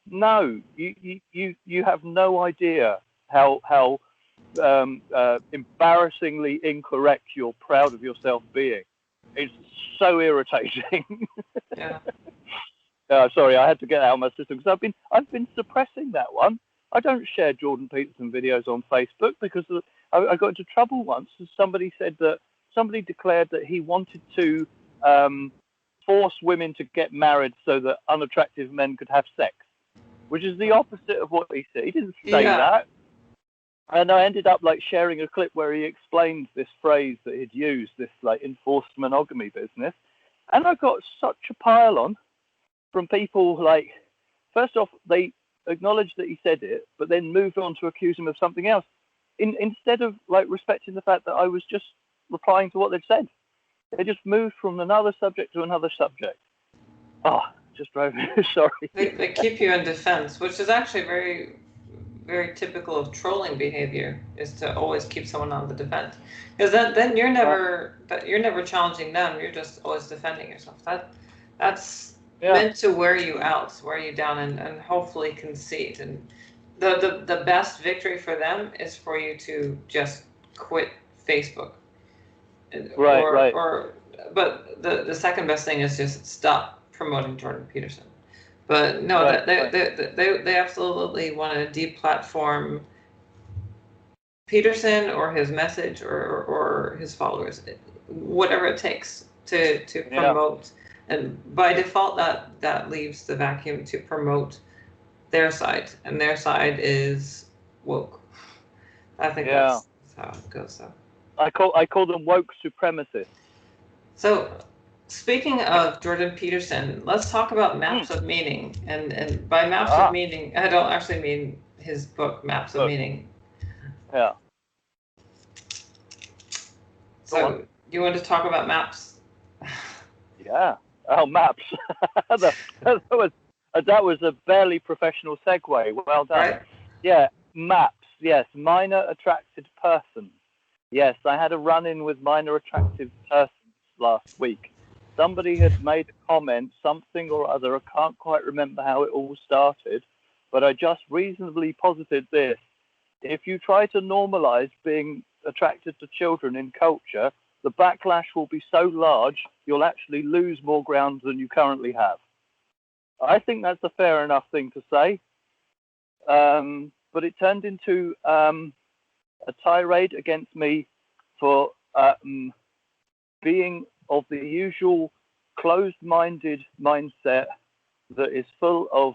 no, you have no idea how embarrassingly incorrect you're proud of yourself being. It's so irritating. Yeah. Sorry, I had to get that out of my system because I've been suppressing that one. I don't share Jordan Peterson videos on Facebook because I got into trouble once. Somebody declared that he wanted to force women to get married so that unattractive men could have sex, which is the opposite of what he said. He didn't say that. And I ended up like sharing a clip where he explained this phrase that he'd used, this like enforced monogamy business. And I got such a pile on from people like, first off, they acknowledged that he said it, but then moved on to accuse him of something else. Instead of like respecting the fact that I was just replying to what they'd said. They just moved from another subject to another subject. Oh, just drove me, sorry. They keep you in defense, which is actually very, very typical of trolling behavior, is to always keep someone on the defense. Because then you're never challenging them, you're just always defending yourself. That's meant to wear you out, wear you down, and hopefully concede. And the best victory for them is for you to just quit Facebook. But the second best thing is just stop promoting Jordan Peterson. But no, they absolutely want to deplatform Peterson or his message or his followers, whatever it takes to promote. And by default, that leaves the vacuum to promote their side, and their side is woke. I think that's how it goes. So I call them woke supremacists. So, speaking of Jordan Peterson, let's talk about Maps of Meaning. And by Maps of Meaning, I don't actually mean his book, Maps of Meaning. Yeah. So, you want to talk about maps? Yeah. Oh, maps. that was a barely professional segue. Well done. Right? Yeah, maps. Yes, minor attracted persons. Yes, I had a run-in with minor attracted persons last week. Somebody had made a comment, something or other. I can't quite remember how it all started, but I just reasonably posited this. If you try to normalize being attracted to children in culture, the backlash will be so large, you'll actually lose more ground than you currently have. I think that's a fair enough thing to say. But it turned into a tirade against me for being of the usual closed-minded mindset that is full of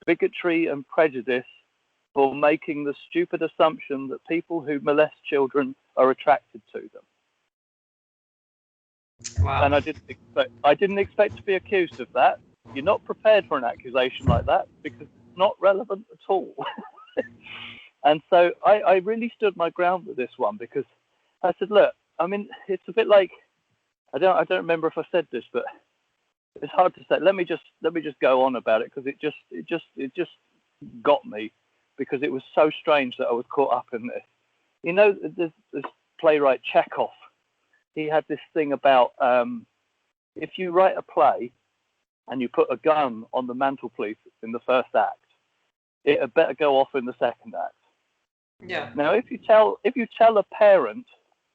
bigotry and prejudice for making the stupid assumption that people who molest children are attracted to them. Wow. And I didn't expect to be accused of that. You're not prepared for an accusation like that because it's not relevant at all. And so I really stood my ground with this one because I said, look, I mean, it's a bit like, I don't remember if I said this, but it's hard to say. Let me just go on about it because it just got me because it was so strange that I was caught up in this. You know, this playwright Chekhov. He had this thing about if you write a play and you put a gun on the mantelpiece in the first act, it had better go off in the second act. Yeah. Now, if you tell a parent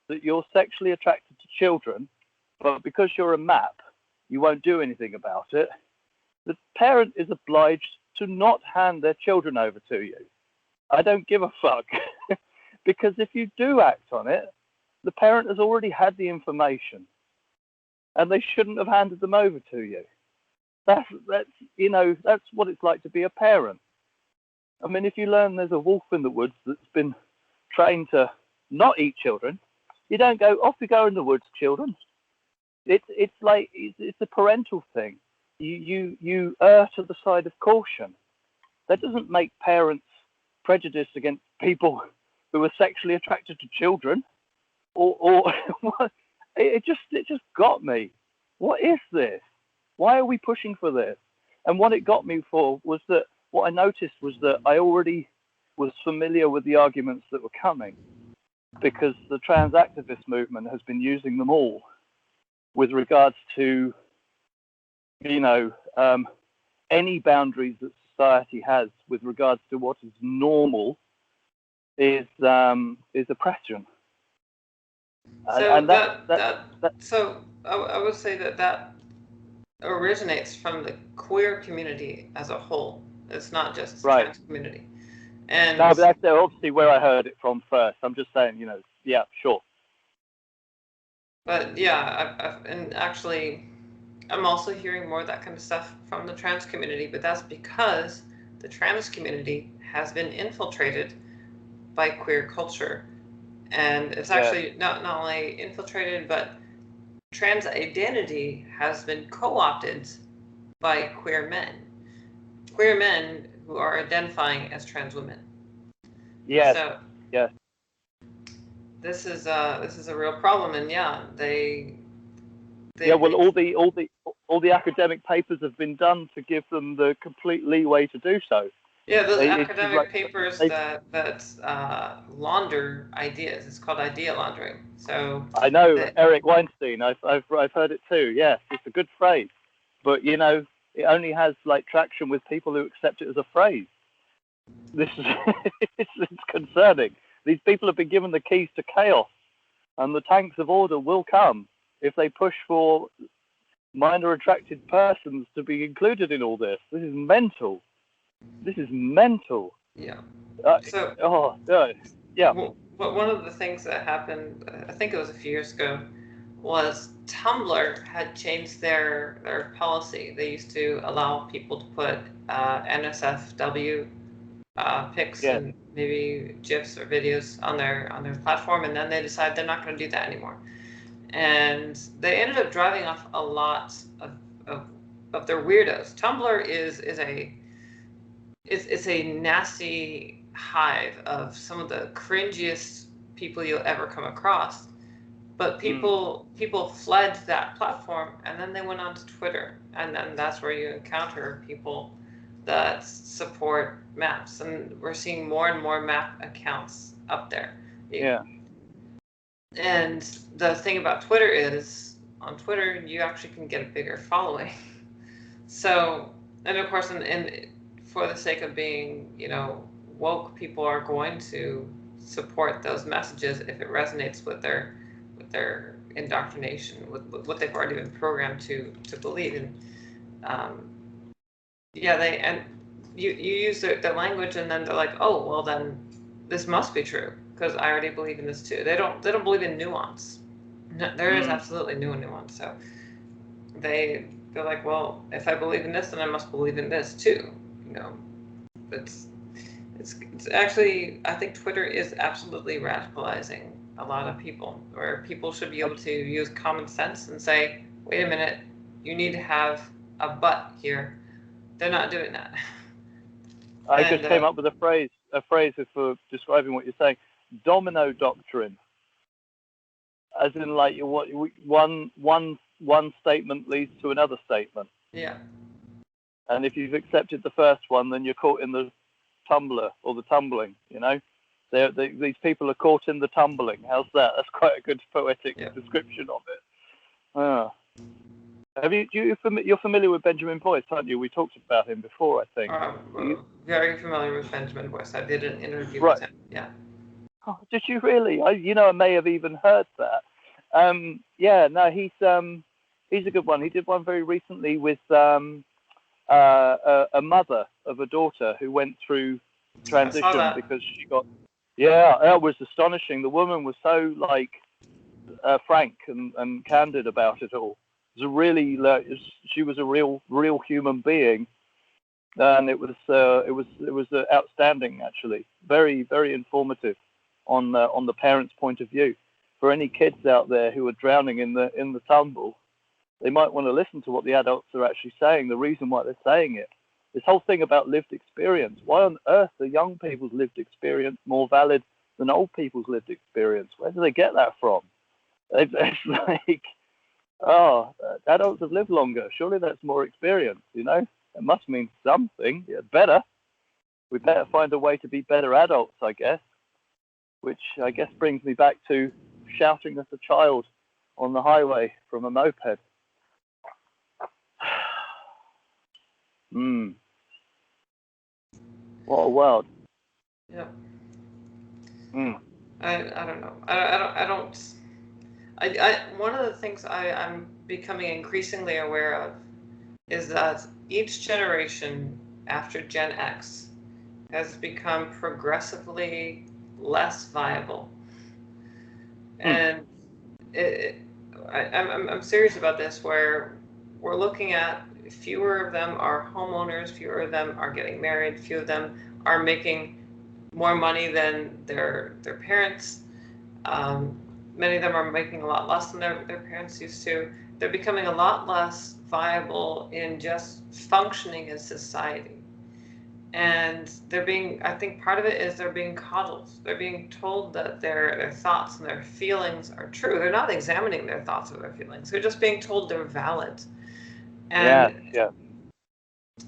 that you're sexually attracted to children, but because you're a map, you won't do anything about it, the parent is obliged to not hand their children over to you. I don't give a fuck. Because if you do act on it, the parent has already had the information and they shouldn't have handed them over to you. That's what it's like to be a parent. I mean, if you learn there's a wolf in the woods that's been trained to not eat children, you don't go, off you go in the woods, children. It's a parental thing. You err to the side of caution. That doesn't make parents prejudiced against people who are sexually attracted to children. Or it just got me. What is this? Why are we pushing for this? And what it got me for was that what I noticed was that I already was familiar with the arguments that were coming because the trans activist movement has been using them all with regards to, any boundaries that society has with regards to what is normal is oppression. So I would say that originates from the queer community as a whole. It's not just the trans community. And no, but that's obviously where I heard it from first. I'm just saying, yeah, sure. But yeah, and actually, I'm also hearing more of that kind of stuff from the trans community, but that's because the trans community has been infiltrated by queer culture. And it's actually not only infiltrated, but trans identity has been co-opted by queer men who are identifying as trans women. Yes. So yes. This is a real problem, and they well, all the academic papers have been done to give them the complete leeway to do so. Yeah, those academic papers that launder ideas. It's called idea laundering. So I know Eric Weinstein. I've heard it too. Yes, it's a good phrase, but it only has traction with people who accept it as a phrase. This is it's concerning. These people have been given the keys to chaos, and the tanks of order will come if they push for minor attracted persons to be included in all this. This is mental. Yeah. Yeah. Well, but one of the things that happened, I think it was a few years ago, was Tumblr had changed their policy. They used to allow people to put NSFW pics and maybe GIFs or videos on their platform, and then they decided they're not going to do that anymore. And they ended up driving off a lot of their weirdos. Tumblr is a nasty hive of some of the cringiest people you'll ever come across. But people fled that platform, and then they went on to Twitter, and then that's where you encounter people that support maps, and we're seeing more and more map accounts up there. Yeah. And the thing about Twitter is, on Twitter, you actually can get a bigger following. So, and of course, and for the sake of being, woke, people are going to support those messages if it resonates with their indoctrination, with what they've already been programmed to believe. And you use their language, and then they're like, oh, well, then this must be true because I already believe in this too. They don't believe in nuance. No, there is absolutely no nuance. So they're like, well, if I believe in this, then I must believe in this too. It's actually, I think Twitter is absolutely radicalizing a lot of people, where people should be able to use common sense and say, wait a minute, you need to have a but here. They're not doing that. I just came up with a phrase for describing what you're saying: domino doctrine. As in, one one statement leads to another statement. Yeah. And if you've accepted the first one, then you're caught in the tumbler or the tumbling, you know? These people are caught in the tumbling. How's that? That's quite a good poetic description of it. You're familiar with Benjamin Boyce, aren't you? We talked about him before, I think. Very familiar with Benjamin Boyce. I did an interview with him. Yeah. Oh, did you really? I may have even heard that. He's a good one. He did one very recently with a mother of a daughter who went through transition because she got. Yeah, that was astonishing. The woman was so frank and candid about it all. It was she was a real human being, and it was outstanding actually. Very, very informative on the parents' point of view. For any kids out there who are drowning in the tumble, they might want to listen to what the adults are actually saying, the reason why they're saying it. This whole thing about lived experience. Why on earth are young people's lived experience more valid than old people's lived experience? Where do they get that from? It's like, adults have lived longer. Surely that's more experience, you know? It must mean something. Yeah, better. We better find a way to be better adults, I guess. Which I guess brings me back to shouting at a child on the highway from a moped. What a world. Yeah. Mm. I don't know. One of the things I'm becoming increasingly aware of is that each generation after Gen X has become progressively less viable. And I'm serious about this, where we're looking at fewer of them are homeowners, fewer of them are getting married, few of them are making more money than their parents. Many of them are making a lot less than their parents used to. They're becoming a lot less viable in just functioning in society. And I think part of it is they're being coddled. They're being told that their thoughts and their feelings are true. They're not examining their thoughts or their feelings. They're just being told they're valid. And yeah.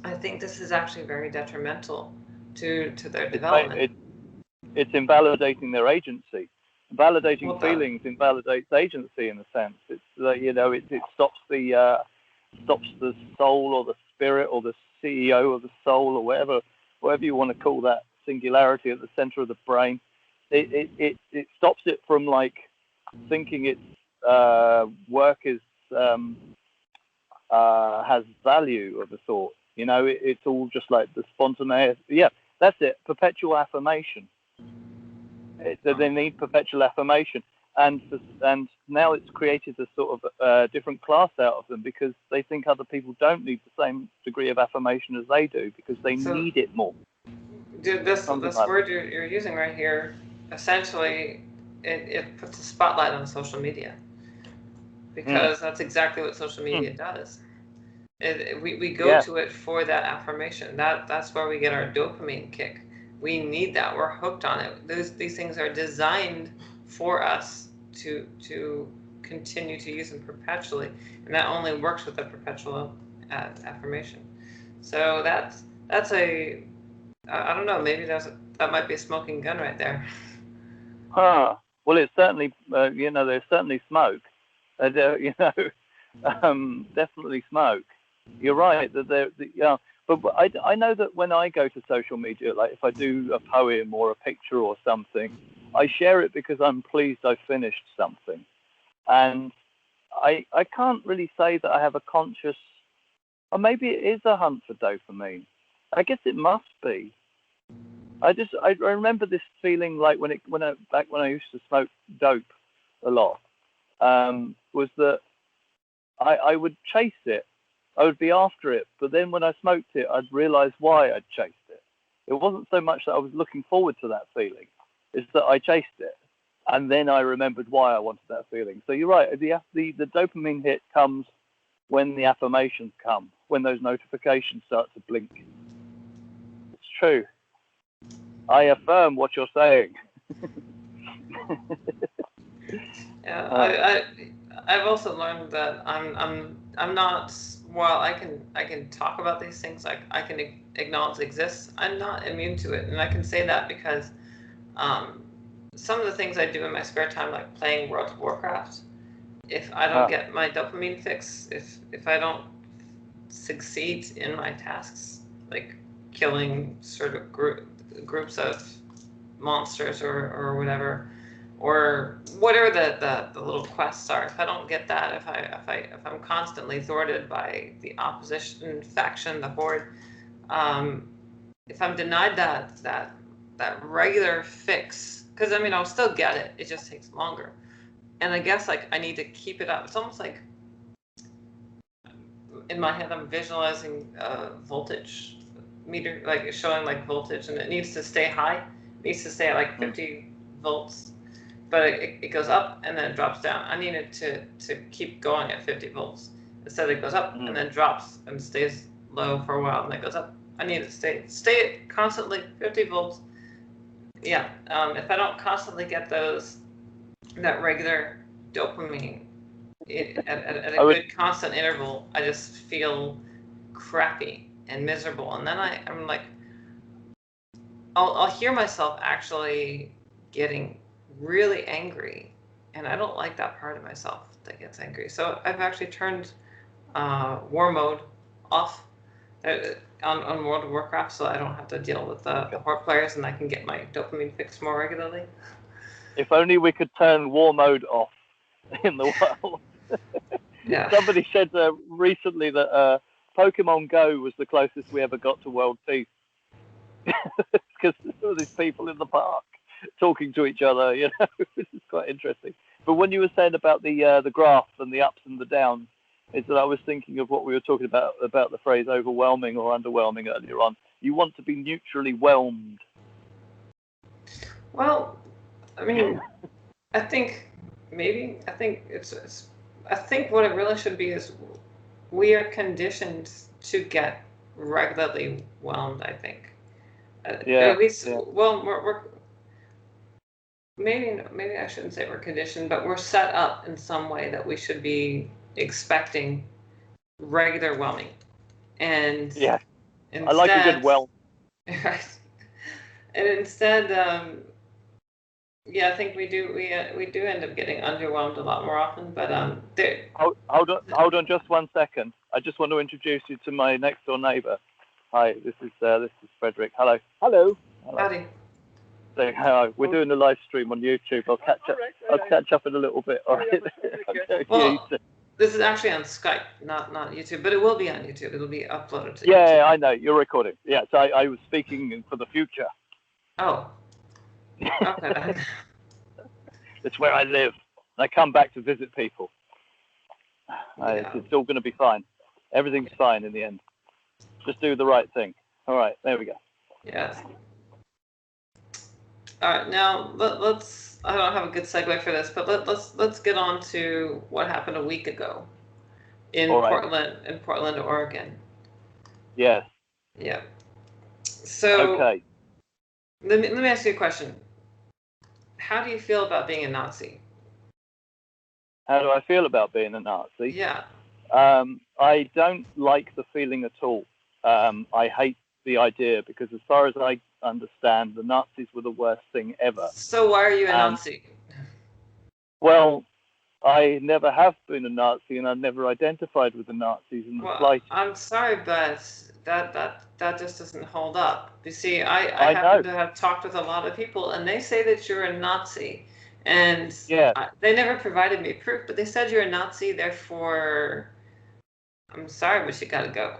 I think this is actually very detrimental to their development. It's invalidating their agency. Validating feelings invalidates agency in a sense. It's it stops the soul or the spirit or the CEO of the soul or whatever you want to call that singularity at the center of the brain. It stops it from thinking its work is has value of a sort. It's all just like the spontaneous. Yeah, that's it. Perpetual affirmation. They need perpetual affirmation, and now it's created a sort of different class out of them because they think other people don't need the same degree of affirmation as they do because they need it more. This word you're using right here, essentially, it puts a spotlight on social media because that's exactly what social media does. We go to it for that affirmation. That's where we get our dopamine kick. We need that. We're hooked on it. These things are designed for us to continue to use them perpetually, and that only works with a perpetual affirmation. So that's a I don't know. Maybe that might be a smoking gun right there. Well, it's certainly there's certainly smoke. Definitely smoke. You're right that but I know that when I go to social media, like if I do a poem or a picture or something, I share it because I'm pleased I finished something, and I can't really say that I have a conscious, or maybe it is a hunt for dopamine. I guess it must be. I remember this feeling like back when I used to smoke dope a lot, was that I would chase it. I would be after it, but then when I smoked it, I'd realize why I'd chased it. It wasn't so much that I was looking forward to that feeling, it's that I chased it, and then I remembered why I wanted that feeling. So you're right, the dopamine hit comes when the affirmations come, when those notifications start to blink. It's true. I affirm what you're saying. Yeah, I've also learned that I'm not. While I can talk about these things, I can acknowledge exists. I'm not immune to it, and I can say that because um, some of the things I do in my spare time, like playing World of Warcraft, if I don't get my dopamine fix, if I don't succeed in my tasks, like killing sort of groups of monsters or whatever, or whatever the little quests are. If I don't get that, if I'm constantly thwarted by the opposition faction, the horde, if I'm denied that regular fix, because I mean I'll still get it. It just takes longer, and I guess like I need to keep it up. It's almost like in my head I'm visualizing a voltage meter, like showing like voltage, and it needs to stay high. It needs to stay at like 50 volts, but it goes up and then it drops down. I need it to keep going at 50 volts. Instead it goes up and then drops and stays low for a while and then goes up. I need it to stay at constantly 50 volts. Yeah, if I don't constantly get that regular dopamine at a good constant interval, I just feel crappy and miserable, and then I'm like, I'll hear myself actually getting really angry, and I don't like that part of myself that gets angry. So I've actually turned war mode off on World of Warcraft, so I don't have to deal with the horde players, and I can get my dopamine fix more regularly. If only we could turn war mode off in the world. Yeah. Somebody said recently that Pokemon Go was the closest we ever got to world peace. Because there were these people in the park talking to each other, you know, which is quite interesting. But when you were saying about the graph and the ups and the downs, is that I was thinking of what we were talking about the phrase overwhelming or underwhelming earlier on. You want to be neutrally whelmed. Well, I mean, I think I think what it really should be is we are conditioned to get regularly whelmed, I think. At least, well, we're maybe I shouldn't say we're conditioned, but we're set up in some way that we should be expecting regular whelming. And instead, I like a good whelm. Right. And instead, I think we do end up getting underwhelmed a lot more often. But hold on just 1 second. I just want to introduce you to my next door neighbour. Hi, this is Frederick. Hello. Howdy. So, hi. We're doing a live stream on YouTube. I'll catch up in a little bit. All right. Well, this is actually on Skype, not YouTube, but it will be on YouTube. It'll be uploaded to YouTube. Yeah, I know. You're recording. Yeah, so I was speaking for the future. Oh. Okay then. That's where I live. I come back to visit people. It's all going to be fine. Everything's fine in the end. Just do the right thing. All right, there we go. Yes. All right, now let's. I don't have a good segue for this, but let's get on to what happened a week ago in Portland, Oregon. Yes. Yeah. So. Okay. Let me ask you a question. How do you feel about being a Nazi? How do I feel about being a Nazi? Yeah. I don't like the feeling at all. I hate the idea because, as far as I understand, the Nazis were the worst thing ever. So why are you a Nazi? Well, I never have been a Nazi, and I've never identified with the Nazis in the slightest. I'm sorry, but that just doesn't hold up. You see, I happen to have talked with a lot of people, and they say that you're a Nazi, and they never provided me proof, but they said you're a Nazi, therefore, I'm sorry, but you gotta go.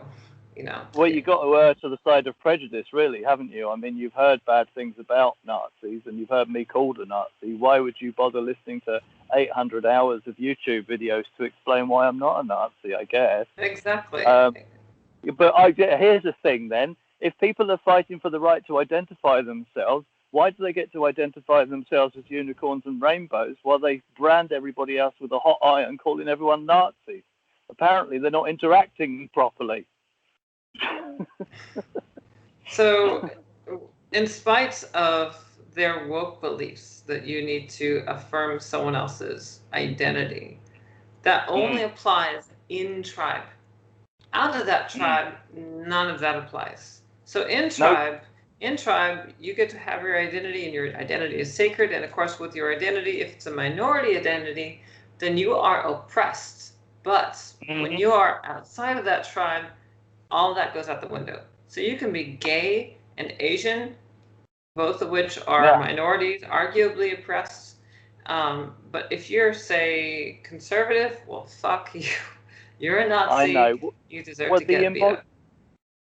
You know. Well, you got to err to the side of prejudice, really, haven't you? I mean, you've heard bad things about Nazis, and you've heard me called a Nazi. Why would you bother listening to 800 hours of YouTube videos to explain why I'm not a Nazi, I guess? Exactly. But here's the thing, then. If people are fighting for the right to identify themselves, why do they get to identify themselves as unicorns and rainbows while they brand everybody else with a hot iron, calling everyone Nazis? Apparently, they're not interacting properly. So, in spite of their woke beliefs that you need to affirm someone else's identity, That only applies in tribe. Out of that tribe, none of that applies. So in tribe, you get to have your identity, and your identity is sacred. And of course, with your identity, if it's a minority identity, then you are oppressed. But when you are outside of that tribe, all that goes out the window. So you can be gay and Asian, both of which are minorities, arguably oppressed. But if you're, say, conservative, well, fuck you. You're a Nazi. I know. You deserve to get beat up.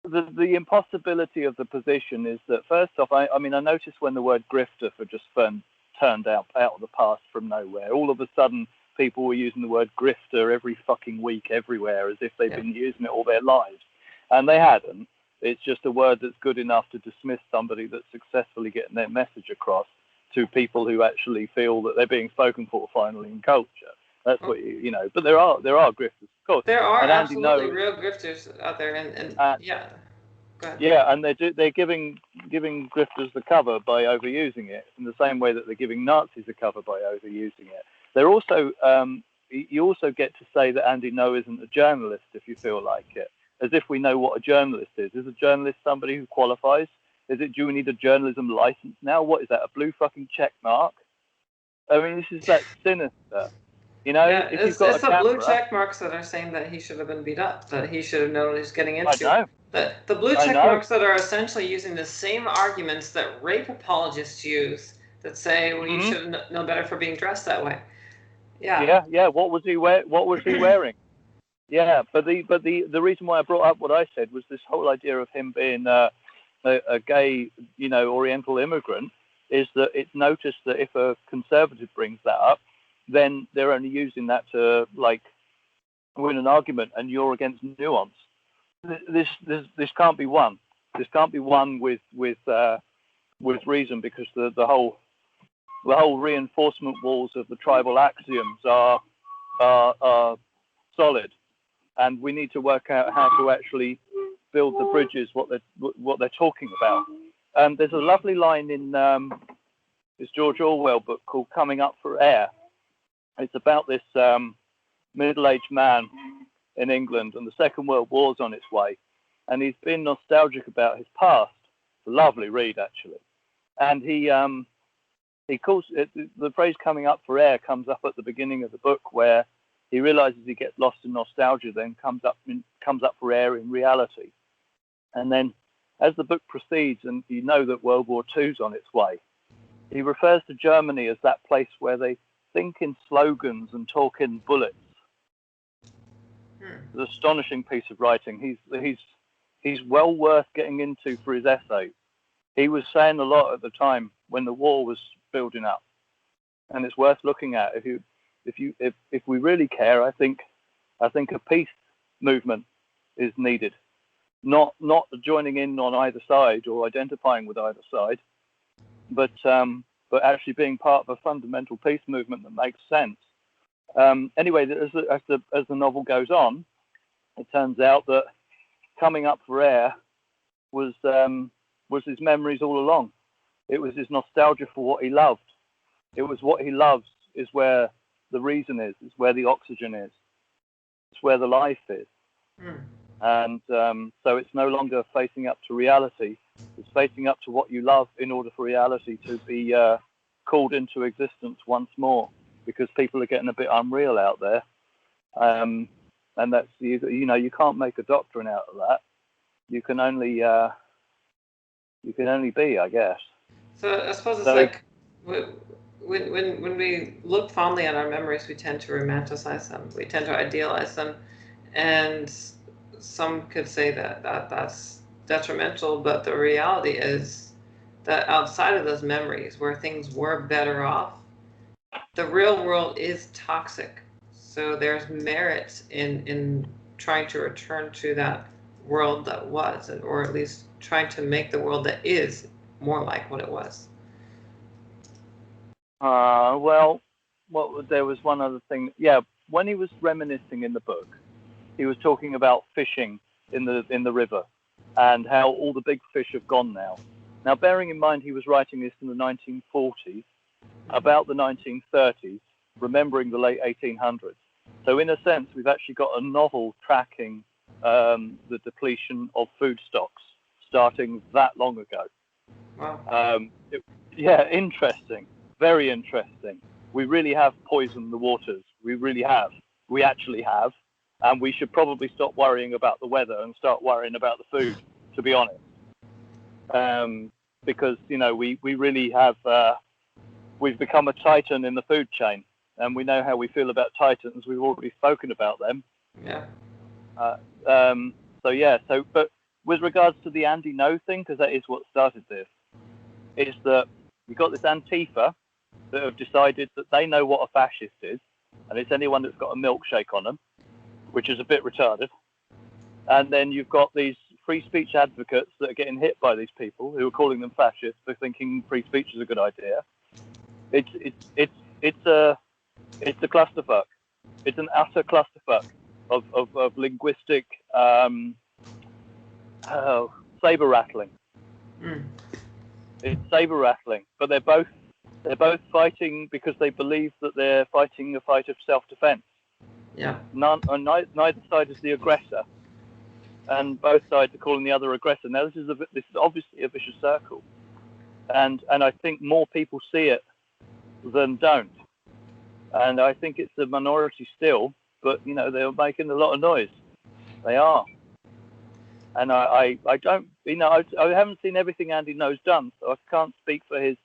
The impossibility of the position is that, first off, I mean, I noticed when the word grifter for just turned out of the past from nowhere, all of a sudden people were using the word grifter every fucking week everywhere as if they've been using it all their lives. And they hadn't. It's just a word that's good enough to dismiss somebody that's successfully getting their message across to people who actually feel that they're being spoken for finally in culture. That's what you know. But there are grifters, of course. There are absolutely real grifters out there, and yeah. Go ahead. Yeah, and they're giving grifters the cover by overusing it in the same way that they're giving Nazis the cover by overusing it. They're also you also get to say that Andy No isn't a journalist if you feel like it, as if we know what a journalist is. Is a journalist somebody who qualifies? Do we need a journalism license now? What is that, a blue fucking check mark? I mean, this is that sinister. You know, if you've got it's the blue check marks that are saying that he should have been beat up, that he should have known what he's getting into. I know. The blue check marks that are essentially using the same arguments that rape apologists use, that say, well, you should know better for being dressed that way. Yeah. Yeah. What was he wearing? Yeah, but the reason why I brought up what I said was this whole idea of him being a gay, Oriental immigrant, is that it's noticed that if a conservative brings that up, then they're only using that to win an argument, and you're against nuance. This can't be won. This can't be won with reason, because the whole reinforcement walls of the tribal axioms are solid, and we need to work out how to actually build the bridges. What they're talking about. There's a lovely line in this George Orwell book called "Coming Up for Air." It's about this middle-aged man in England, and the Second World War's on its way, and he's been nostalgic about his past. It's a lovely read, actually. And he calls it, the phrase "coming up for air" comes up at the beginning of the book, where he realizes he gets lost in nostalgia, then comes up for air in reality. And then as the book proceeds, and you know that World War II's on its way, he refers to Germany as that place where they think in slogans and talk in bullets. It's an astonishing piece of writing. He's well worth getting into for his essays. He was saying a lot at the time when the war was building up, and it's worth looking at if we really care. I think a peace movement is needed, not joining in on either side or identifying with either side, but actually being part of a fundamental peace movement that makes sense. Anyway, as the novel goes on, it turns out that coming up for air was his memories all along. It was his nostalgia for what he loved. It was what he loves is where the reason is. It's where the oxygen is. It's where the life is. And so it's no longer facing up to reality. It's facing up to what you love in order for reality to be called into existence once more, because people are getting a bit unreal out there. And that's, you can't make a doctrine out of that. You can only be, I guess. So I suppose it's like when we look fondly on our memories, we tend to romanticize them. We tend to idealize them, and some could say that's detrimental. But the reality is that outside of those memories, where things were better off, the real world is toxic. So there's merit in trying to return to that world that was, or at least trying to make the world that is more like what it was. There was one other thing. Yeah, when he was reminiscing in the book, he was talking about fishing in the river and how all the big fish have gone now. Now, bearing in mind he was writing this in the 1940s, about the 1930s, remembering the late 1800s, So in a sense, we've actually got a novel tracking the depletion of food stocks starting that long ago. Wow. Yeah, interesting. Very interesting. We really have poisoned the waters. We really have. We actually have. And we should probably stop worrying about the weather and start worrying about the food, to be honest. Because, we really have, we've become a titan in the food chain. And we know how we feel about titans. We've already spoken about them. Yeah. But with regards to the Andy No thing, because that is what started this, is that you've got this Antifa that have decided that they know what a fascist is, and it's anyone that's got a milkshake on them, which is a bit retarded. And then you've got these free speech advocates that are getting hit by these people who are calling them fascists for thinking free speech is a good idea. It's a clusterfuck. It's an utter clusterfuck of linguistic saber rattling. It's saber rattling, but they're both fighting because they believe that they're fighting a fight of self-defense. Yeah. Neither side is the aggressor, and both sides are calling the other aggressor. Now this is obviously a vicious circle, and I think more people see it than don't, and I think it's a minority still, but they're making a lot of noise. They are. And I don't, I haven't seen everything Andy No's done, so I can't speak for his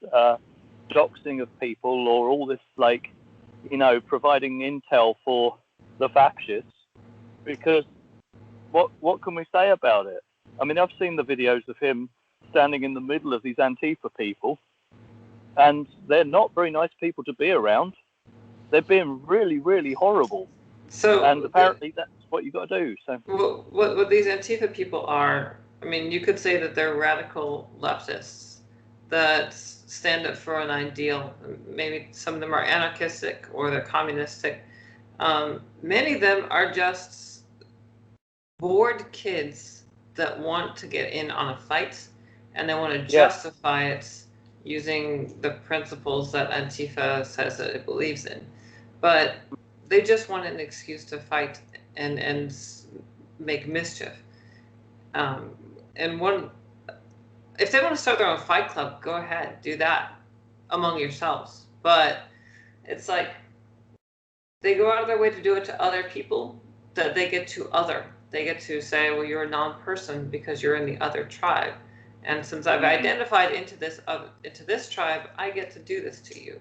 doxing of people or all this, providing intel for the fascists, because what can we say about it? I mean, I've seen the videos of him standing in the middle of these Antifa people, and they're not very nice people to be around. They're being really, really horrible. And apparently that's what you got to do. So what these Antifa people are, I mean, you could say that they're radical leftists that stand up for an ideal. Maybe some of them are anarchistic or they're communistic. Many of them are just bored kids that want to get in on a fight, and they want to justify it using the principles that Antifa says that it believes in. But they just want an excuse to fight and make mischief. And if they want to start their own fight club, go ahead, do that among yourselves. But it's like they go out of their way to do it to other people that they get to other. They get to say, well, you're a non-person because you're in the other tribe. And since I've identified into this tribe, I get to do this to you.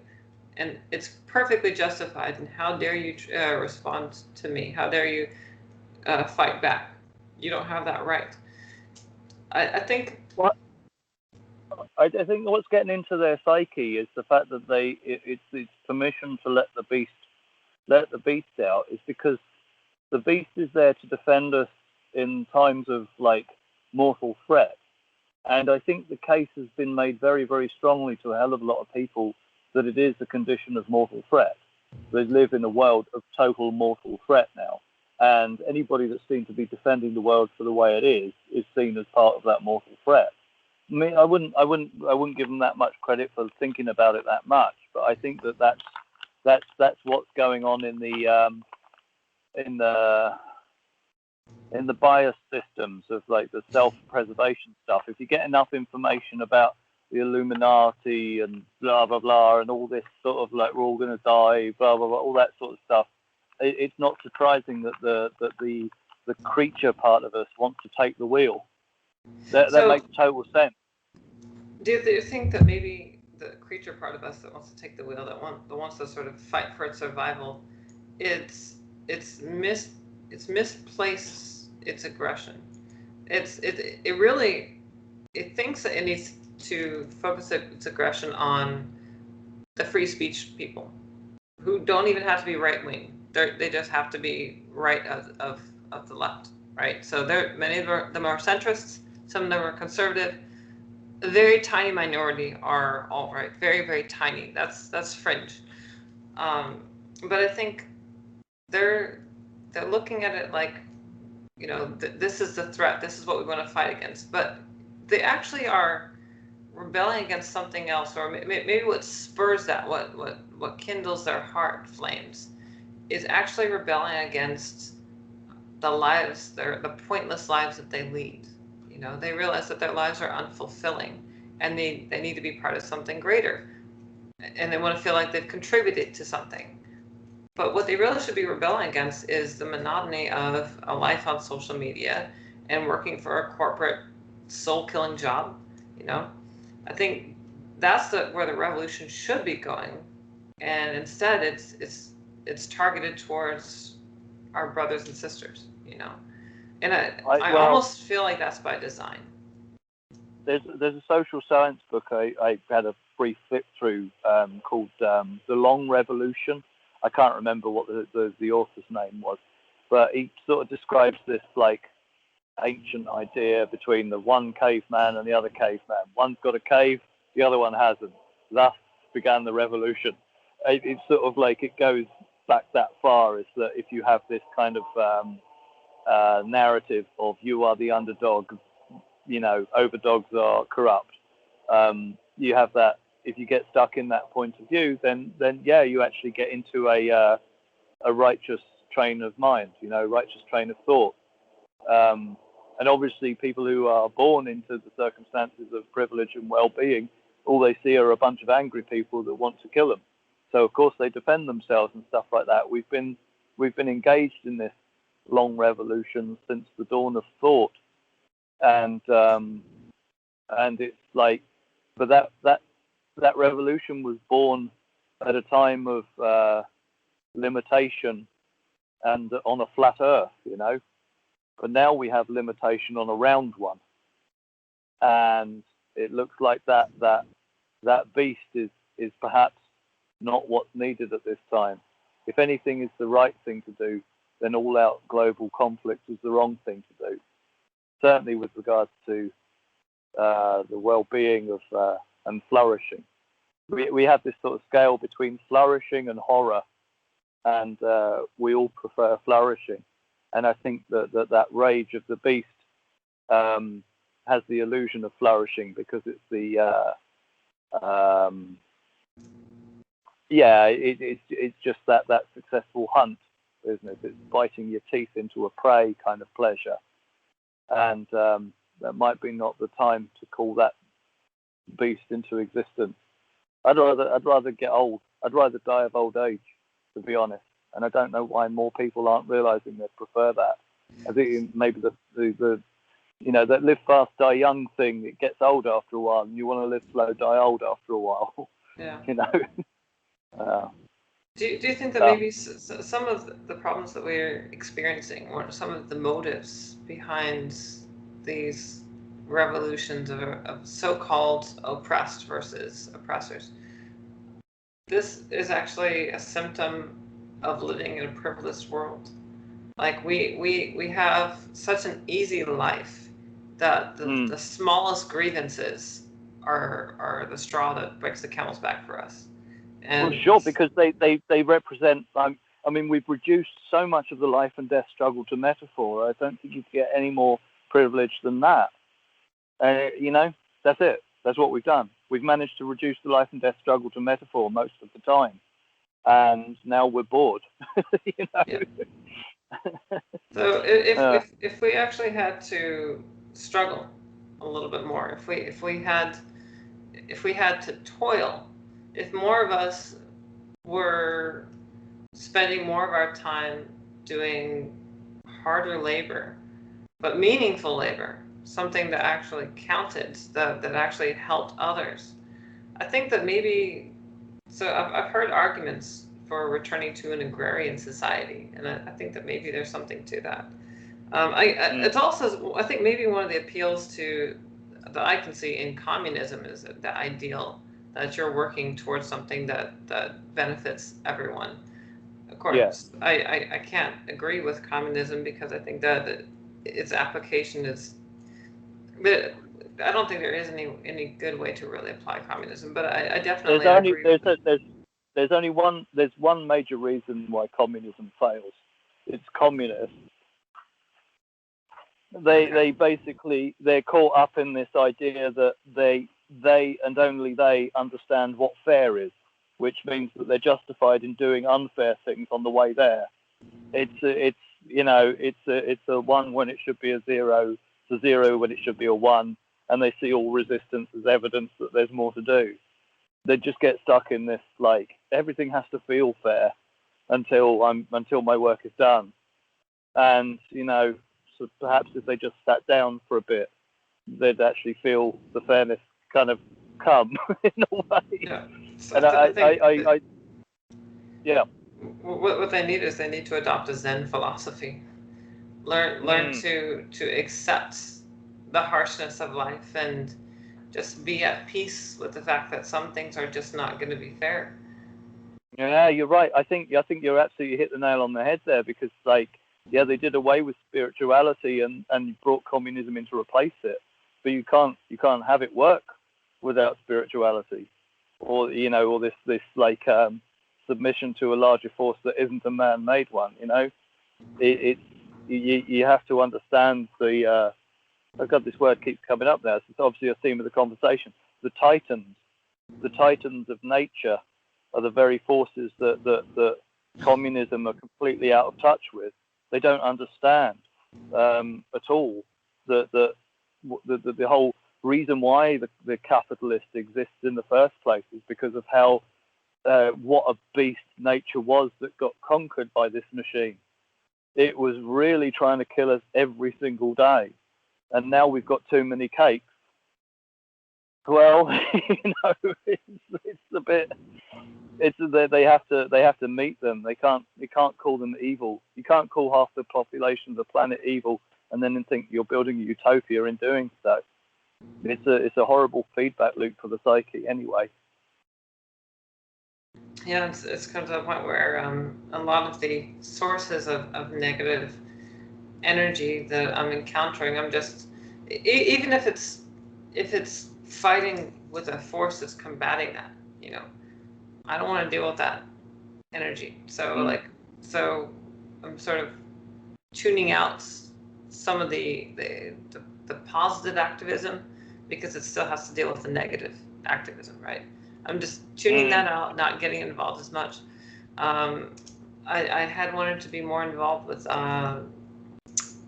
And it's perfectly justified. And how dare you respond to me? How dare you fight back? You don't have that right. I think. What? I think what's getting into their psyche is the fact that it's permission to let the beast out is because the beast is there to defend us in times of mortal threat. And I think the case has been made very, very strongly to a hell of a lot of people that it is a condition of mortal threat. They live in a world of total mortal threat now. And anybody that's seen to be defending the world for the way it is seen as part of that mortal threat. I mean, I wouldn't give them that much credit for thinking about it that much, but I think that's what's going on in the bias systems of the self-preservation stuff. If you get enough information about the Illuminati and blah blah blah and all this sort of we're all going to die, blah blah blah, all that sort of stuff, it's not surprising that the creature part of us wants to take the wheel. That makes total sense. Do you think that maybe the creature part of us that wants to take the wheel, that wants to sort of fight for its survival, it's misplaced its aggression. It thinks that it needs to focus its aggression on the free speech people, who don't even have to be right wing. They just have to be right of the left, right? So many of them are centrists. Some of them are conservative. A very tiny minority are alt right. Very, very tiny. That's fringe. But I think they're looking at it like, this is the threat. This is what we want to fight against. But they actually are rebelling against something else, or maybe what spurs that, what kindles their heart flames, is actually rebelling against the pointless lives that they lead. You know, they realize that their lives are unfulfilling, and they need to be part of something greater, and they want to feel like they've contributed to something. But what they really should be rebelling against is the monotony of a life on social media and working for a corporate soul-killing job. You know, I think that's where the revolution should be going, and instead it's targeted towards our brothers and sisters. You know, and I almost feel like that's by design. There's a social science book I had a brief flip through called The Long Revolution. I can't remember what the author's name was, but he sort of describes this like ancient idea between the one caveman and the other caveman. One's got a cave, the other one hasn't. Thus began the revolution. It's sort of like it goes back that far, is that if you have this kind of narrative of you are the underdog, you know, overdogs are corrupt. You have that. If you get stuck in that point of view, then yeah, you actually get into a righteous train of mind, you know, righteous train of thought. And obviously, people who are born into the circumstances of privilege and well-being, all they see are a bunch of angry people that want to kill them. So of course they defend themselves and stuff like that. We've been engaged in this long revolution since the dawn of thought, and it's like, but that revolution was born at a time of limitation and on a flat earth, you know. But now we have limitation on a round one, and it looks like that beast is perhaps not what's needed at this time. If anything is the right thing to do, then all-out global conflict is the wrong thing to do. Certainly with regards to the well-being of and flourishing. We have this sort of scale between flourishing and horror, and we all prefer flourishing. And I think that rage of the beast has the illusion of flourishing, because it's it's just that successful hunt, isn't it? It's biting your teeth into a prey kind of pleasure, and that might be not the time to call that beast into existence. I'd rather get old. I'd rather die of old age, to be honest. And I don't know why more people aren't realizing they prefer that. I think maybe the you know, that live fast, die young thing, it gets old after a while, and you want to live slow, die old after a while. Yeah. You know. Do you think that maybe some of the problems that we're experiencing, or some of the motives behind these revolutions of so-called oppressed versus oppressors, this is actually a symptom of living in a privileged world? Like we have such an easy life that the smallest grievances are the straw that breaks the camel's back for us. And well, sure, because they represent. I mean, we've reduced so much of the life and death struggle to metaphor. I don't think you can get any more privileged than that. You know, that's it. That's what we've done. We've managed to reduce the life and death struggle to metaphor most of the time, and now we're bored. You know. Yeah. So if we actually had to struggle a little bit more, if we had to toil, if more of us were spending more of our time doing harder labor, but meaningful labor, something that actually counted, that actually helped others, I think that maybe. So I've heard arguments for returning to an agrarian society, and I think that maybe there's something to that. It's also, I think maybe one of the appeals that I can see in communism is the ideal that you're working towards something that benefits everyone. Of course, yeah. I can't agree with communism, because I think that its application is. But I don't think there is any good way to really apply communism. But I definitely agree. There's one major reason why communism fails. It's communists. They basically, they're caught up in this idea that they and only they understand what fair is. which means that they're justified in doing unfair things on the way there. It's a one when it should be a zero, it's a zero when it should be a one, and they see all resistance as evidence that there's more to do. They just get stuck in this, like, everything has to feel fair until my work is done. And so perhaps if they just sat down for a bit, they'd actually feel the fairness kind of come in a way. Yeah. So And I yeah. What they need is they need to adopt a Zen philosophy. Learn to accept the harshness of life and just be at peace with the fact that some things are just not going to be fair. Yeah, you're right. I think you're absolutely hit the nail on the head there, because they did away with spirituality and brought communism in to replace it. But you can't have it work without spirituality, or this submission to a larger force that isn't a man-made one. You have to understand the oh God, this word keeps coming up now. So it's obviously a theme of the conversation. The titans of nature are the very forces that communism are completely out of touch with. They don't understand at all the whole reason why the capitalist exists in the first place is because of how what a beast nature was that got conquered by this machine. It was really trying to kill us every single day, and now we've got too many cakes. Well, it's a bit. They have to meet them. They can't call them evil. You can't call half the population of the planet evil and then think you're building a utopia in doing so. It's a horrible feedback loop for the psyche anyway. Yeah, it's come to the point where a lot of the sources of negative energy that I'm encountering, I'm just, even if it's fighting with a force that's combating that, I don't want to deal with that energy. So so I'm sort of tuning out some of the positive activism, because it still has to deal with the negative activism, right? I'm just tuning that out, not getting involved as much. I had wanted to be more involved with some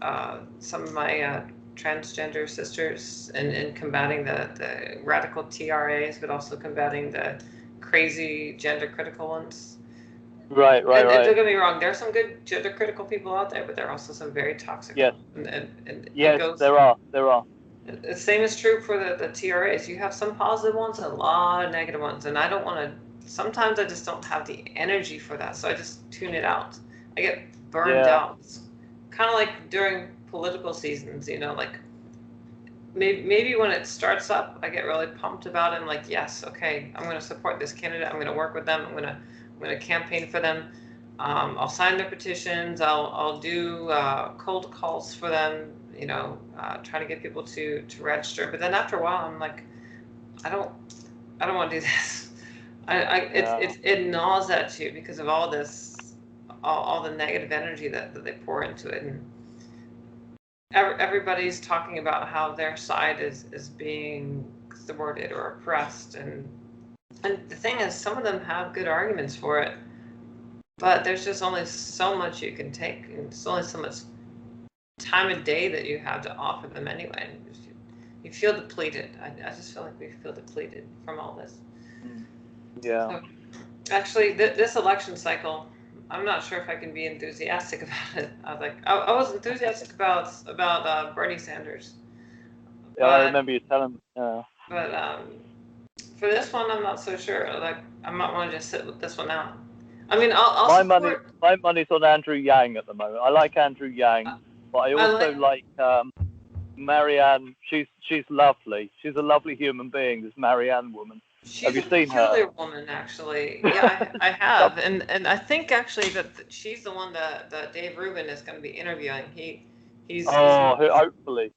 of my transgender sisters in combating the radical TRAs, but also combating the crazy gender critical ones. Right. And don't get me wrong, there are some good gender critical people out there, but there are also some very toxic ones. And yes, there are. The same is true for the TRAs. You have some positive ones and a lot of negative ones, and I don't want to. Sometimes I just don't have the energy for that, so I just tune it out. I get burned out. It's kind of like during political seasons, like maybe when it starts up, I get really pumped about it. I'm like, yes, okay, I'm going to support this candidate. I'm going to work with them. I'm going to campaign for them. I'll sign their petitions. I'll do cold calls for them. Trying to get people to register. But then after a while, I'm like, I don't want to do this. It gnaws at you because of all this, all the negative energy that they pour into it, and everybody's talking about how their side is being thwarted or oppressed, and the thing is, some of them have good arguments for it, but there's just only so much you can take, and it's only so much time of day that you have to offer them anyway. You feel depleted. I just feel like we feel depleted from all this. Yeah. So, actually, this election cycle, I'm not sure if I can be enthusiastic about it. I was enthusiastic about Bernie Sanders. Yeah, I remember you telling. But for this one, I'm not so sure. I might want to just sit with this one out. I mean, I'll support. My money's on Andrew Yang at the moment. I like Andrew Yang. But I also like Marianne. She's lovely. She's a lovely human being. This Marianne woman. Have you seen her? She's a peculiar woman, actually. Yeah, I have, and I think actually that she's the one that Dave Rubin is going to be interviewing. Hopefully.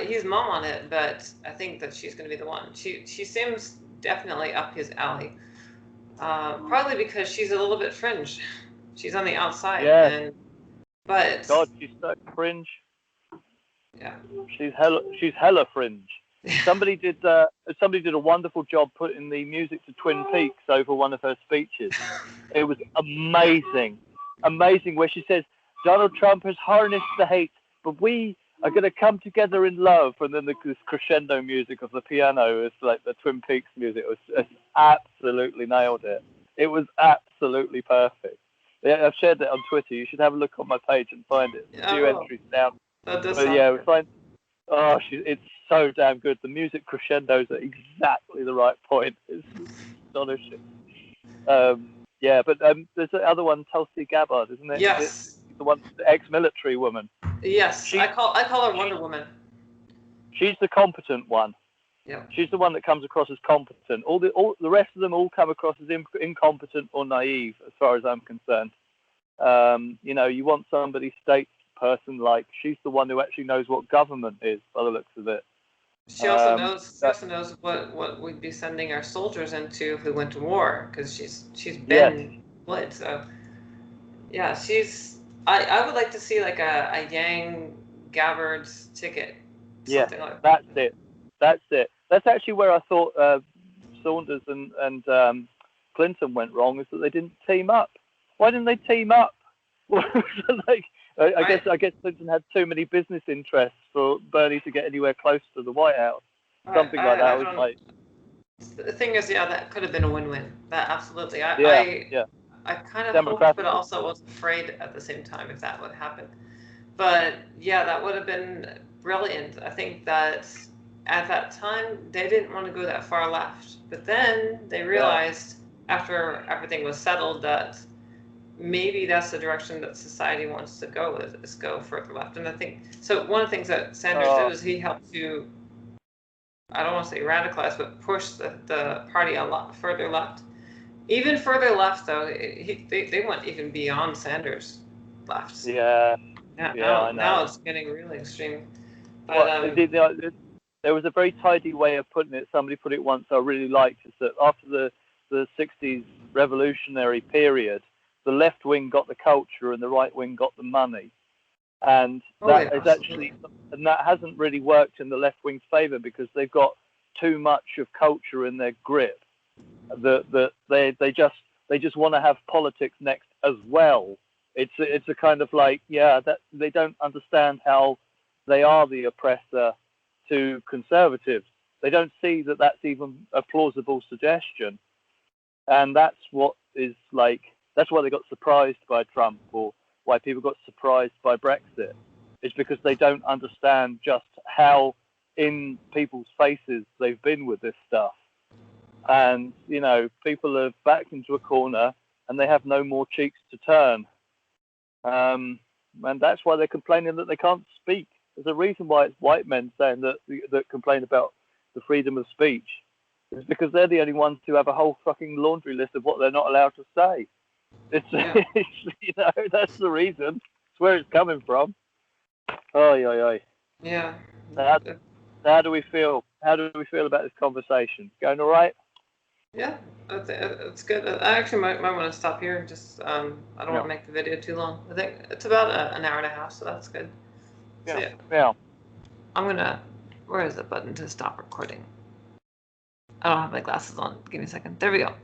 He's mom on it, but I think that she's going to be the one. She seems definitely up his alley. Probably because she's a little bit fringe. She's on the outside. Yeah. But God, she's so fringe. Yeah. She's hella fringe. Somebody did a wonderful job putting the music to Twin Peaks over one of her speeches. It was amazing, where she says Donald Trump has harnessed the hate, but we are going to come together in love. And then this crescendo music of the piano is like the Twin Peaks music. It was absolutely nailed it. It was absolutely perfect. Yeah, I've shared it on Twitter. You should have a look on my page and find it. A few entries down. That does But yeah, we find. Oh, it's so damn good. The music crescendos at exactly the right point. It's astonishing. Yeah, but there's the other one, Tulsi Gabbard, isn't it? Yes. Is it the one, the ex-military woman. Yes, I call her Wonder Woman. She's the competent one. Yeah. She's the one that comes across as competent. All the rest of them all come across as incompetent or naive, as far as I'm concerned. You want somebody statesperson like. She's the one who actually knows what government is, by the looks of it. She also knows. She also knows what we'd be sending our soldiers into if we went to war, because she's been blood. So yeah, I would like to see like a Yang Gabbard's ticket. Yeah, like that's it. That's actually where I thought Saunders and Clinton went wrong, is that they didn't team up. Why didn't they team up? I guess Clinton had too many business interests for Bernie to get anywhere close to the White House. Something like that. The thing is, that could have been a win-win. That absolutely. I kind of hoped, but also was afraid at the same time if that would happen. But yeah, that would have been brilliant. I think that at that time they didn't want to go that far left, but then they realized after everything was settled that maybe that's the direction that society wants to go, is go further left. And I think so. One of the things that Sanders did was he helped to, I don't want to say radicalize, but push the party a lot further left. Even further left, though, they went even beyond Sanders left. Yeah. Now it's getting really extreme. But, there was a very tidy way of putting it. Somebody put it once I really liked. Is that after the 60s revolutionary period, the left wing got the culture and the right wing got the money. And that hasn't really worked in the left wing's favor, because they've got too much of culture in their grip. That they just want to have politics next as well. It's a kind of like, that they don't understand how they are the oppressor to conservatives. They don't see that that's even a plausible suggestion. And that's what is like, that's why they got surprised by Trump, or why people got surprised by Brexit. It's because they don't understand just how in people's faces they've been with this stuff. And, people are backed into a corner and they have no more cheeks to turn. And that's why they're complaining that they can't speak. There's a reason why it's white men saying that complain about the freedom of speech. It's because they're the only ones who have a whole fucking laundry list of what they're not allowed to say. It's that's the reason. It's where it's coming from. Oy. Yeah. How do we feel? How do we feel about this conversation? Going all right? Yeah, it's good. I actually might want to stop here. Just I don't want to make the video too long. I think it's about an hour and a half, so that's good. Yeah. I'm gonna. Where is the button to stop recording? I don't have my glasses on. Give me a second. There we go.